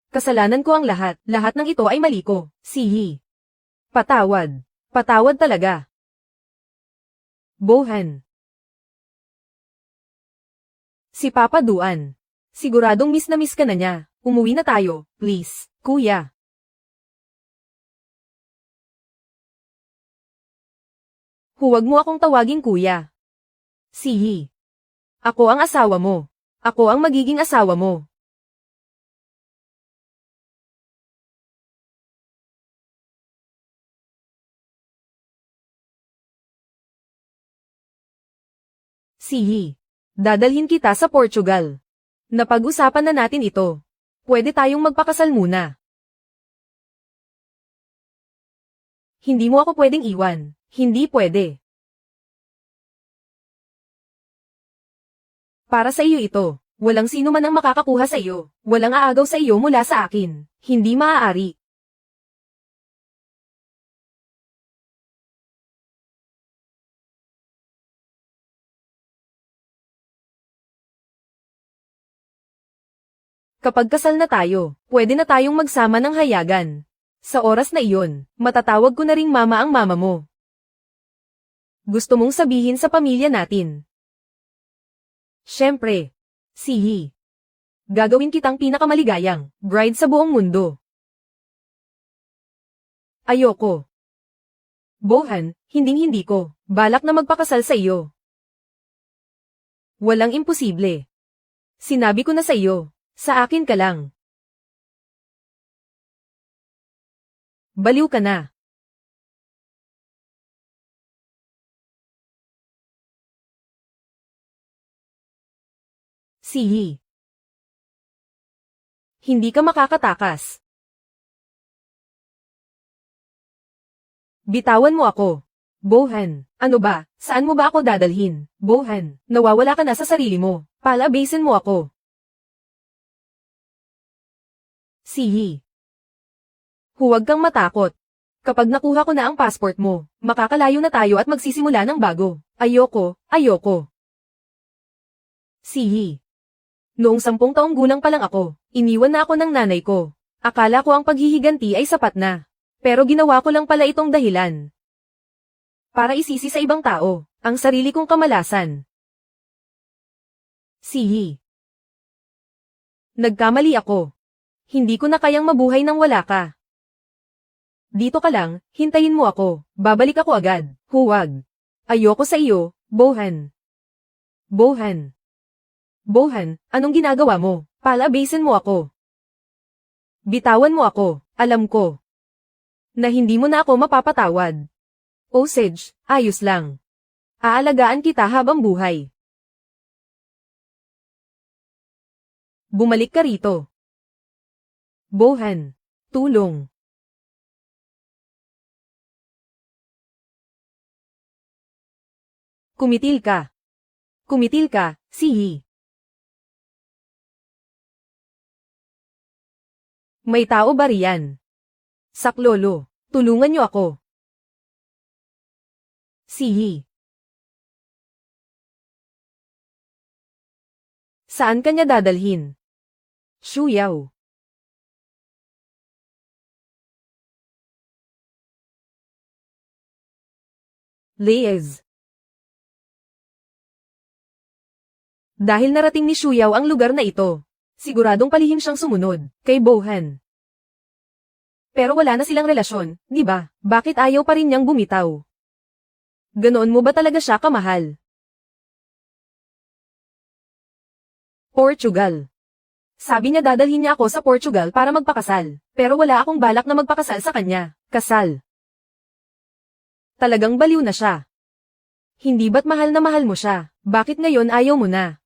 Kasalanan ko ang lahat ng ito ay mali ko. Sihi. Patawad. Patawad talaga. Bohan. Si Papa Duan. Siguradong miss na miss ka na niya. Umuwi na tayo, please, kuya. Huwag mo akong tawaging kuya. Sihi. Ako ang asawa mo. Ako ang magiging asawa mo. Sihi. Dadalhin kita sa Portugal. Napag-usapan na natin ito. Pwede tayong magpakasal muna. Hindi mo ako pwedeng iwan. Hindi pwede. Para sa iyo ito. Walang sino man ang makakakuha sa iyo. Walang aagaw sa iyo mula sa akin. Hindi maaari. Kapag kasal na tayo, pwede na tayong magsama ng hayagan. Sa oras na iyon, matatawag ko na ring mama ang mama mo. Gusto mong sabihin sa pamilya natin. Siyempre. Sihi. Gagawin kitang pinakamaligayang bride sa buong mundo. Ayoko. Bohan, hinding-hindi ko. Balak na magpakasal sa iyo. Walang imposible. Sinabi ko na sa iyo. Sa akin ka lang. Baliw ka na. Sihi. Hindi ka makakatakas. Bitawan mo ako. Bohan, ano ba? Saan mo ba ako dadalhin? Bohan, nawawala ka na sa sarili mo. Palabasin mo ako. Sihi. Huwag kang matakot. Kapag nakuha ko na ang passport mo, makakalayo na tayo at magsisimula ng bago. Ayoko, ayoko. Sihi. Noong 10 taong gulang pa lang ako, iniwan na ako ng nanay ko. Akala ko ang paghihiganti ay sapat na. Pero ginawa ko lang pala itong dahilan. Para isisi sa ibang tao, ang sarili kong kamalasan. Sihi. Nagkamali ako. Hindi ko na kayang mabuhay nang wala ka. Dito ka lang, hintayin mo ako, babalik ako agad. Huwag. Ayoko sa iyo, Bohan. Bohan. Bohan, anong ginagawa mo? Palabasin mo ako. Bitawan mo ako, alam ko. Na hindi mo na ako mapapatawad. Osage, ayos lang. Aalagaan kita habang buhay. Bumalik ka rito. Bohan, tulong. Kumitil ka. Kumitil ka, Sihi. May tao ba riyan? Saklolo, tulungan niyo ako. Sihi. Saan kanya dadalhin? Shuyaw. Liz. Dahil narating ni Shuyaw ang lugar na ito, siguradong palihim siyang sumunod kay Bohan. Pero wala na silang relasyon, di ba? Bakit ayaw pa rin niyang bumitaw? Ganoon mo ba talaga siya kamahal? Portugal. Sabi niya dadalhin niya ako sa Portugal para magpakasal, pero wala akong balak na magpakasal sa kanya. Kasal. Talagang baliw na siya. Hindi ba't mahal na mahal mo siya? Bakit ngayon ayaw mo na?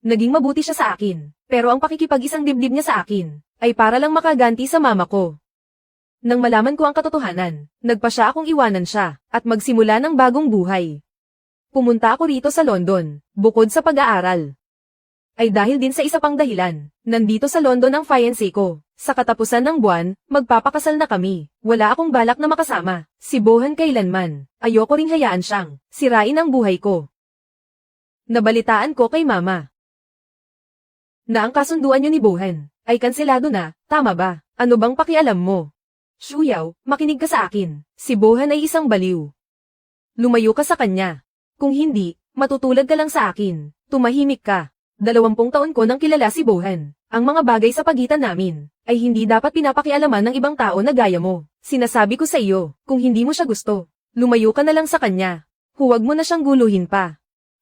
Naging mabuti siya sa akin, pero ang pakikipag-isang dibdib niya sa akin, ay para lang makaganti sa mama ko. Nang malaman ko ang katotohanan, nagpa siya akong iwanan siya, at magsimula ng bagong buhay. Pumunta ako rito sa London, bukod sa pag-aaral. ay dahil din sa isa pang dahilan. Nandito sa London ang fiancé ko. Sa katapusan ng buwan, magpapakasal na kami. Wala akong balak na makasama. Si Bohan kailanman. Ayoko ring hayaan siyang sirain ang buhay ko. Nabalitaan ko kay mama na ang kasunduan niyo ni Bohan ay kanselado na, tama ba? Ano bang pakialam mo? Shuyaw, makinig ka sa akin. Si Bohan ay isang baliw. Lumayo ka sa kanya. Kung hindi, matutulad ka lang sa akin. Tumahimik ka. 20 taon ko nang kilala si Bohan. Ang mga bagay sa pagitan namin ay hindi dapat pinapakialaman ng ibang tao na gaya mo. Sinasabi ko sa iyo, kung hindi mo siya gusto, lumayo ka na lang sa kanya. Huwag mo na siyang guluhin pa.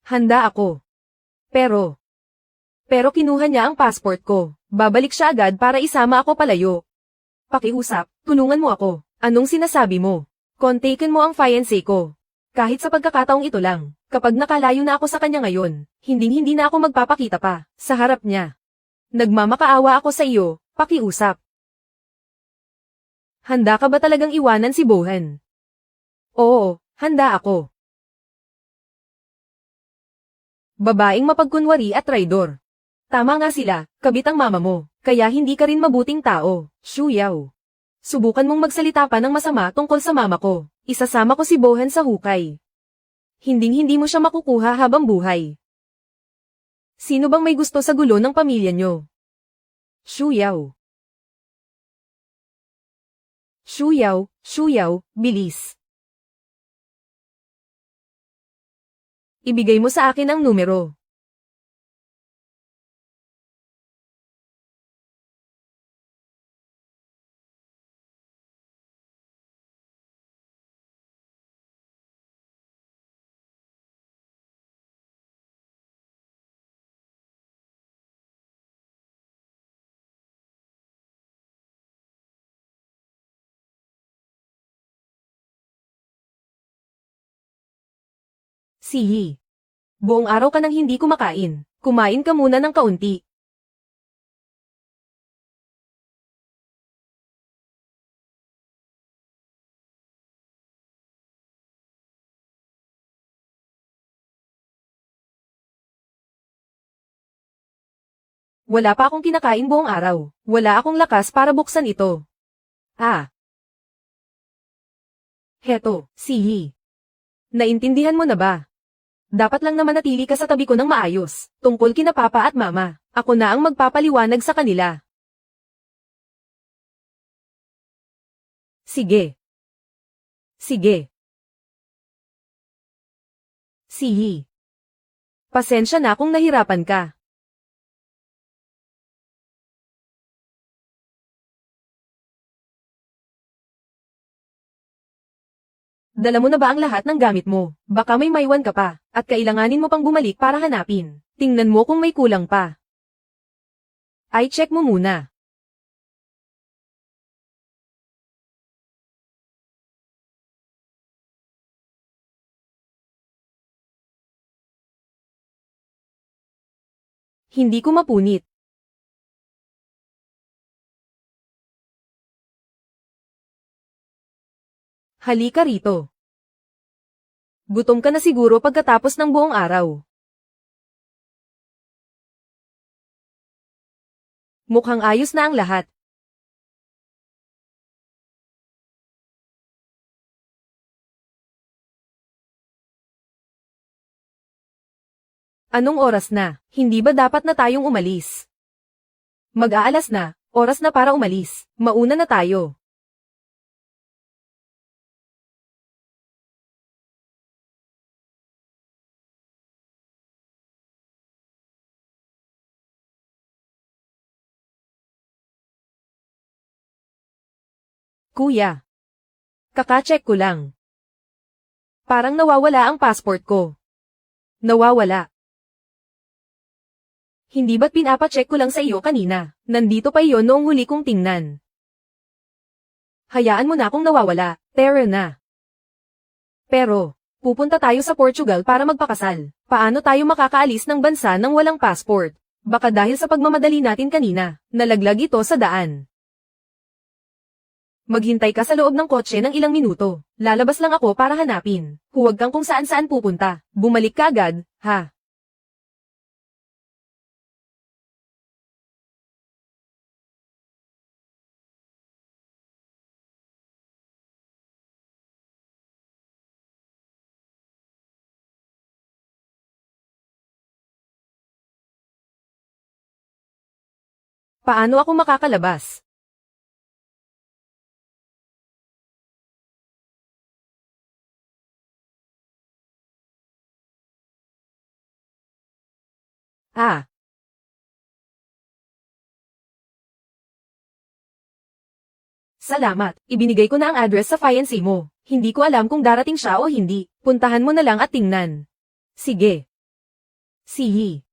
Handa ako. Pero kinuha niya ang passport ko. Babalik siya agad para isama ako palayo. Pakiusap, tulungan mo ako. Anong sinasabi mo? Kontakin mo ang fiancé ko. Kahit sa pagkakataong ito lang, kapag nakalayo na ako sa kanya ngayon, hindi na ako magpapakita pa sa harap niya. Nagmamakaawa ako sa iyo, pakiusap. Handa ka ba talagang iwanan si Bohan? Oo, handa ako. Babaeng mapagkunwari at traidor. Tama nga sila, kabit ang mama mo, kaya hindi ka rin mabuting tao, Shuyaw. Subukan mong magsalita pa ng masama tungkol sa mama ko. Isasama ko si Bohan sa hukay. Hindi mo siya makukuha habang buhay. Sino bang may gusto sa gulo ng pamilya nyo? Shuyaw. Shuyaw, bilis. Ibigay mo sa akin ang numero. Sihi. Buong araw ka nang hindi kumakain. Kumain ka muna ng kaunti. Wala pa akong kinakain buong araw. Wala akong lakas para buksan ito. Heto, Sihi. Naintindihan mo na ba? Dapat lang na manatili ka sa tabi ko ng maayos. Tungkol kina papa at mama, ako na ang magpapaliwanag sa kanila. Sige. Sihi. Pasensya na kung nahirapan ka. Dala mo na ba ang lahat ng gamit mo? Baka may maiwan ka pa, at kailanganin mo pang bumalik para hanapin. Tingnan mo kung may kulang pa. Ay check mo muna. Hindi ko mapunit. Halika rito. Gutom ka na siguro pagkatapos ng buong araw. Mukhang ayos na ang lahat. Anong oras na? Hindi ba dapat na tayong umalis? Mag-aalas na, oras na para umalis. Mauna na tayo. Kuya. Kaka-check ko lang. Parang nawawala ang passport ko. Nawawala. Hindi ba't pinapa-check ko lang sa iyo kanina? Nandito pa iyon noong huli kong tingnan. Hayaan mo na akong nawawala, Tara na. Pero, pupunta tayo sa Portugal para magpakasal. Paano tayo makakaalis ng bansa nang walang passport? Baka dahil sa pagmamadali natin kanina, nalaglag ito sa daan. Maghintay ka sa loob ng kotse ng ilang minuto. Lalabas lang ako para hanapin. Huwag kang kung saan-saan pupunta. Bumalik ka agad, ha? Paano ako makakalabas? Ah, salamat. Ibinigay ko na ang address sa fiancé mo. Hindi ko alam kung darating siya o hindi. Puntahan mo na lang at tingnan. Sige. Sihi.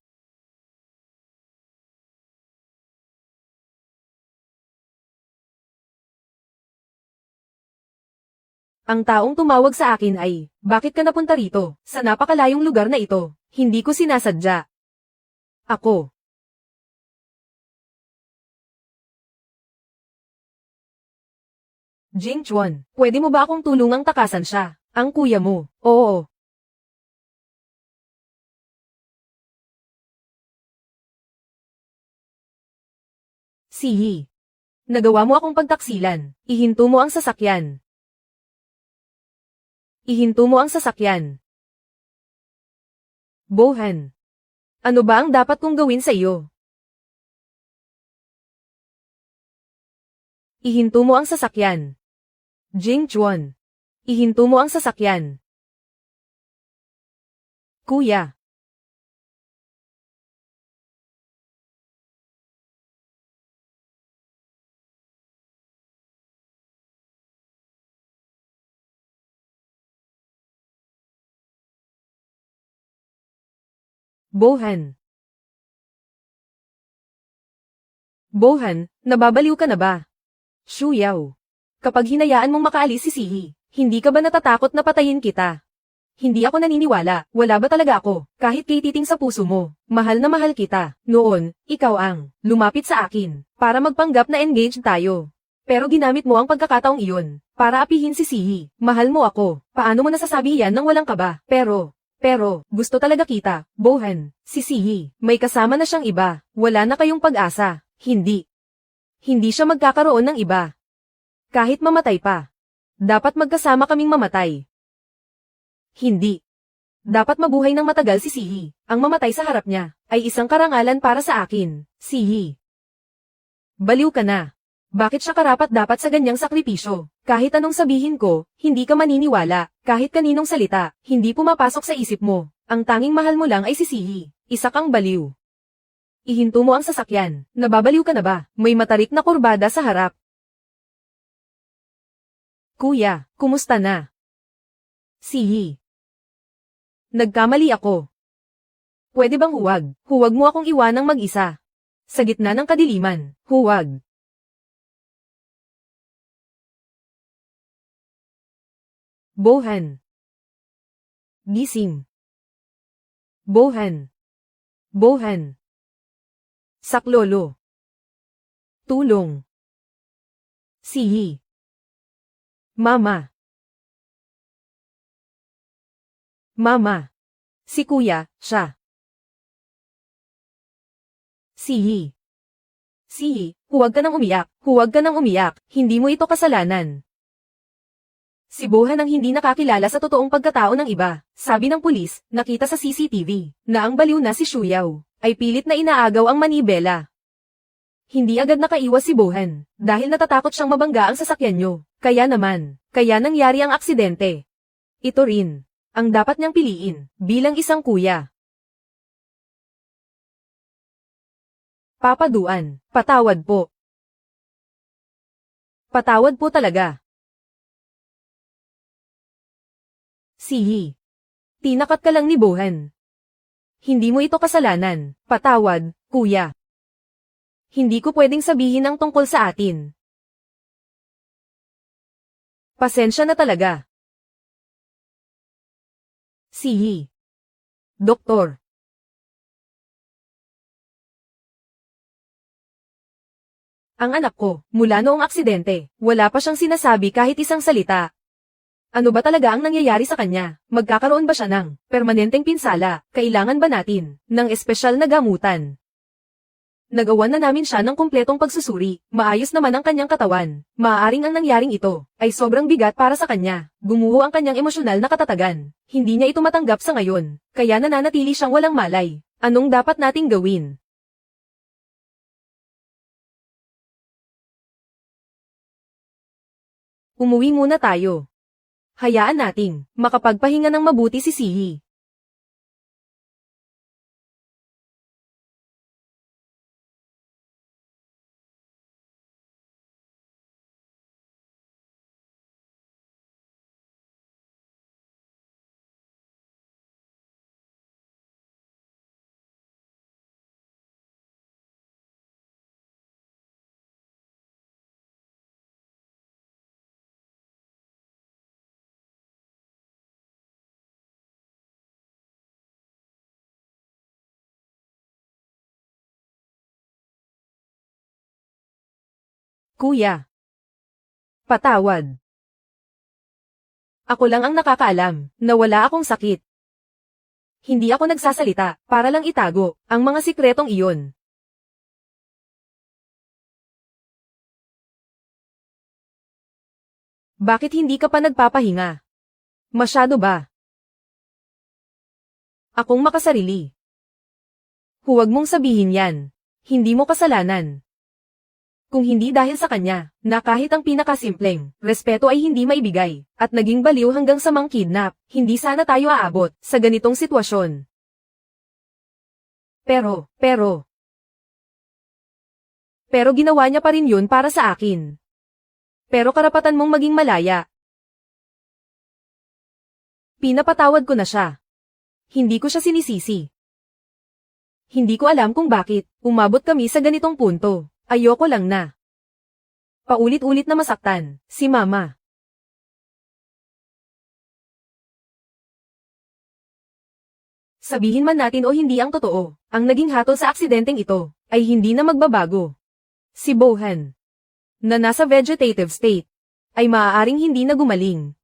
Ang taong tumawag sa akin ay, bakit ka napunta rito, sa napakalayong lugar na ito? Hindi ko sinasadya. Ako. Jing Chuan, pwede mo ba akong tulungang takasan siya? Ang kuya mo. Oo. Sihi. Nagawa mo akong pagtaksilan. Ihinto mo ang sasakyan. Ihinto mo ang sasakyan. Bohan. Ano ba ang dapat kong gawin sa iyo? Ihinto mo ang sasakyan. Jing Chuan. Ihinto mo ang sasakyan. Kuya. Bohan. Bohan, nababaliw ka na ba? Shuyaw. Kapag hinayaan mong makaalis si Sihi, hindi ka ba natatakot na patayin kita? Hindi ako naniniwala, wala ba talaga ako, kahit kay titing sa puso mo, mahal na mahal kita. Noon, ikaw ang lumapit sa akin, para magpanggap na engaged tayo. Pero ginamit mo ang pagkakataong iyon, para apihin si Sihi. Mahal mo ako, paano mo nasasabi yan nang walang kaba? Pero, gusto talaga kita, Bohan. Si Sihi, may kasama na siyang iba, wala na kayong pag-asa. Hindi. Hindi siya magkakaroon ng iba. Kahit mamatay pa. Dapat magkasama kaming mamatay. Hindi. Dapat mabuhay ng matagal si Sihi. Ang mamatay sa harap niya, ay isang karangalan para sa akin. Sihi. Baliw ka na. Bakit siya karapat dapat sa ganyang sakripisyo? Kahit anong sabihin ko, hindi ka maniniwala. Kahit kaninong salita, hindi pumapasok sa isip mo. Ang tanging mahal mo lang ay si Sihi. Isa kang baliw. Ihinto mo ang sasakyan. Nababaliw ka na ba? May matarik na kurbada sa harap. Kuya, kumusta na? Sihi. Nagkamali ako. Pwede bang huwag? Huwag mo akong iwanang mag-isa. Sa gitna ng kadiliman, huwag. Bohan. Gising. Bohan. Bohan. Saklolo. Tulong. Sihi. Mama. Mama. Si kuya, siya. Sihi. Sihi, huwag ka nang umiyak. Huwag ka nang umiyak. Hindi mo ito kasalanan. Si Bohan ang hindi nakakilala sa totoong pagkatao ng iba. Sabi ng pulis, nakita sa CCTV, na ang baliw na si Shuyaw ay pilit na inaagaw ang manibela. Hindi agad nakaiwas si Bohan, dahil natatakot siyang mabangga ang sasakyan nyo. Kaya nangyari ang aksidente. Ito rin, ang dapat niyang piliin, bilang isang kuya. Papaduan, patawad po. Patawad po talaga. Sihi. Tinakat ka lang ni Bohan. Hindi mo ito kasalanan, patawad, kuya. Hindi ko pwedeng sabihin ang tungkol sa atin. Pasensya na talaga. Sihi. Doktor. Ang anak ko, mula noong aksidente, wala pa siyang sinasabi kahit isang salita. Ano ba talaga ang nangyayari sa kanya? Magkakaroon ba siya ng permanenteng pinsala? Kailangan ba natin ng espesyal na gamutan? Nagawa na namin siya ng kumpletong pagsusuri. Maayos naman ang kanyang katawan. Maaaring ang nangyaring ito ay sobrang bigat para sa kanya. Gumuho ang kanyang emosyonal na katatagan. Hindi niya ito matanggap sa ngayon. Kaya nananatili siyang walang malay. Anong dapat nating gawin? Umuwi muna tayo. Hayaan nating makapagpahinga ng mabuti si Sihi. Kuya. Patawad. Ako lang ang nakakaalam na wala akong sakit. Hindi ako nagsasalita para lang itago ang mga sikretong iyon. Bakit hindi ka pa nagpapahinga? Masyado ba? Akong makasarili. Huwag mong sabihin yan. Hindi mo kasalanan. Kung hindi dahil sa kanya, na kahit ang pinakasimpleng respeto ay hindi maibigay, at naging baliw hanggang sa mang-kidnap, hindi sana tayo aabot sa ganitong sitwasyon. Pero ginawa niya pa rin yun para sa akin. Pero karapatan mong maging malaya. Pinapatawad ko na siya. Hindi ko siya sinisisi. Hindi ko alam kung bakit umabot kami sa ganitong punto. Ayoko lang na paulit-ulit na masaktan si Mama. Sabihin man natin o hindi ang totoo, ang naging hatol sa aksidenteng ito ay hindi na magbabago. Si Bohan, na nasa vegetative state, ay maaaring hindi na gumaling.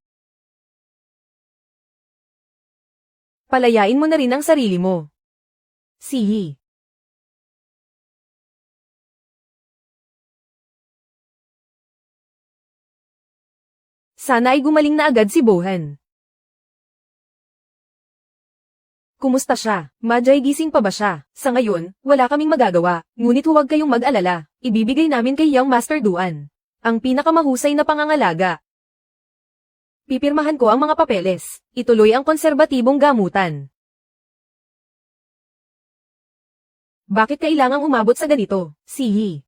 Palayain mo na rin ang sarili mo. Sihi. Sana ay gumaling na agad si Bohan. Kumusta siya? Majay, gising pa ba siya? Sa ngayon, wala kaming magagawa, ngunit huwag kayong mag-alala, ibibigay namin kay Young Master Duan ang pinakamahusay na pangangalaga. Pipirmahan ko ang mga papeles, ituloy ang konserbatibong gamutan. Bakit kailangang umabot sa ganito, Sihi?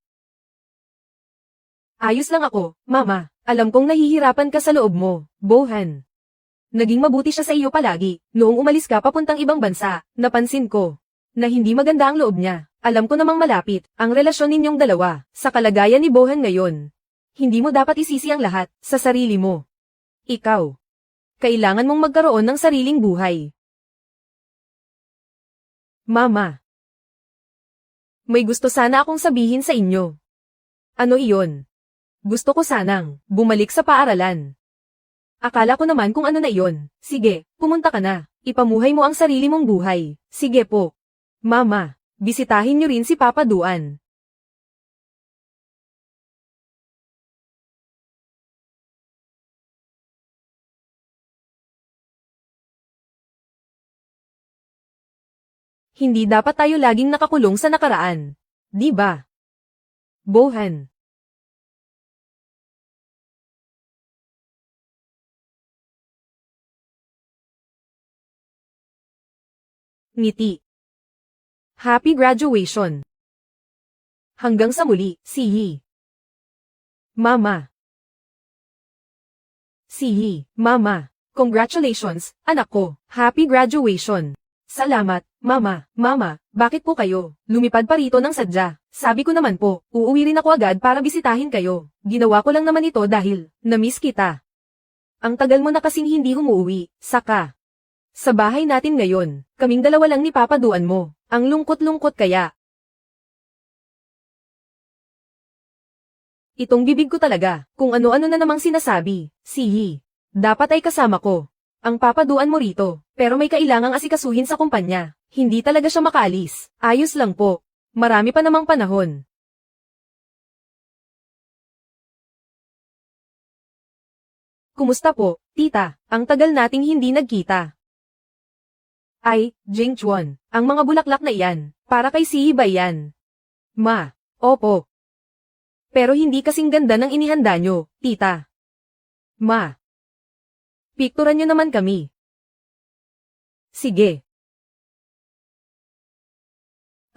Ayos lang ako, Mama. Alam kong nahihirapan ka sa loob mo, Bohan. Naging mabuti siya sa iyo palagi. Noong umalis ka papuntang ibang bansa, napansin ko na hindi maganda ang loob niya. Alam ko namang malapit ang relasyon ninyong dalawa sa kalagayan ni Bohan ngayon. Hindi mo dapat isisi ang lahat sa sarili mo. Ikaw. Kailangan mong magkaroon ng sariling buhay. Mama. May gusto sana akong sabihin sa inyo. Ano iyon? Gusto ko sanang bumalik sa paaralan. Akala ko naman kung ano na iyon. Sige, pumunta ka na. Ipamuhay mo ang sarili mong buhay. Sige po. Mama, bisitahin niyo rin si Papa Duan. Hindi dapat tayo laging nakakulong sa nakaraan. Di ba? Bohan. Ngiti. Happy graduation. Hanggang sa muli, Sihi. Mama. Sihi, Mama. Congratulations, anak ko. Happy graduation. Salamat, Mama. Mama, bakit po kayo lumipad pa rito ng sadya? Sabi ko naman po, uuwi rin ako agad para bisitahin kayo. Ginawa ko lang naman ito dahil na-miss kita. Ang tagal mo na kasing hindi umuwi, saka sa bahay natin ngayon, kaming dalawa lang ni Papa Duan mo. Ang lungkot-lungkot kaya. Itong bibig ko talaga, kung ano-ano na namang sinasabi. Sihi. Dapat ay kasama ko ang Papa Duan mo rito, pero may kailangang asikasuhin sa kumpanya. Hindi talaga siya makaalis. Ayos lang po. Marami pa namang panahon. Kumusta po, tita? Ang tagal nating hindi nagkita. Ay, Jing Chuan, ang mga bulaklak na iyan, para kay Sihi ba yan? Ma, opo. Pero hindi kasing ganda ng inihanda nyo, tita. Ma. Pikturan nyo naman kami. Sige.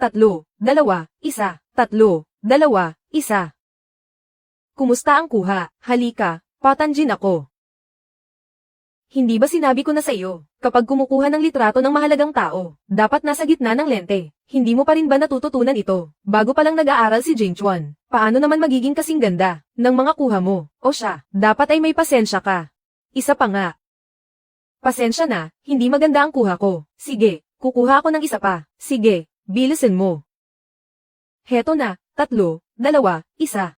3, 2, 1. 3, 2, 1. Kumusta ang kuha? Halika, patanjin ako. Hindi ba sinabi ko na sa iyo, kapag kumukuha ng litrato ng mahalagang tao, dapat nasa gitna ng lente. Hindi mo pa rin ba natututunan ito? Bago pa lang nag-aaral si Jing Chuan, paano naman magiging kasing ganda ng mga kuha mo? O siya, dapat ay may pasensya ka. Isa pa nga. Pasensya na, hindi maganda ang kuha ko. Sige, kukuha ako ng isa pa. Sige, bilisan mo. Heto na, 3, 2, 1.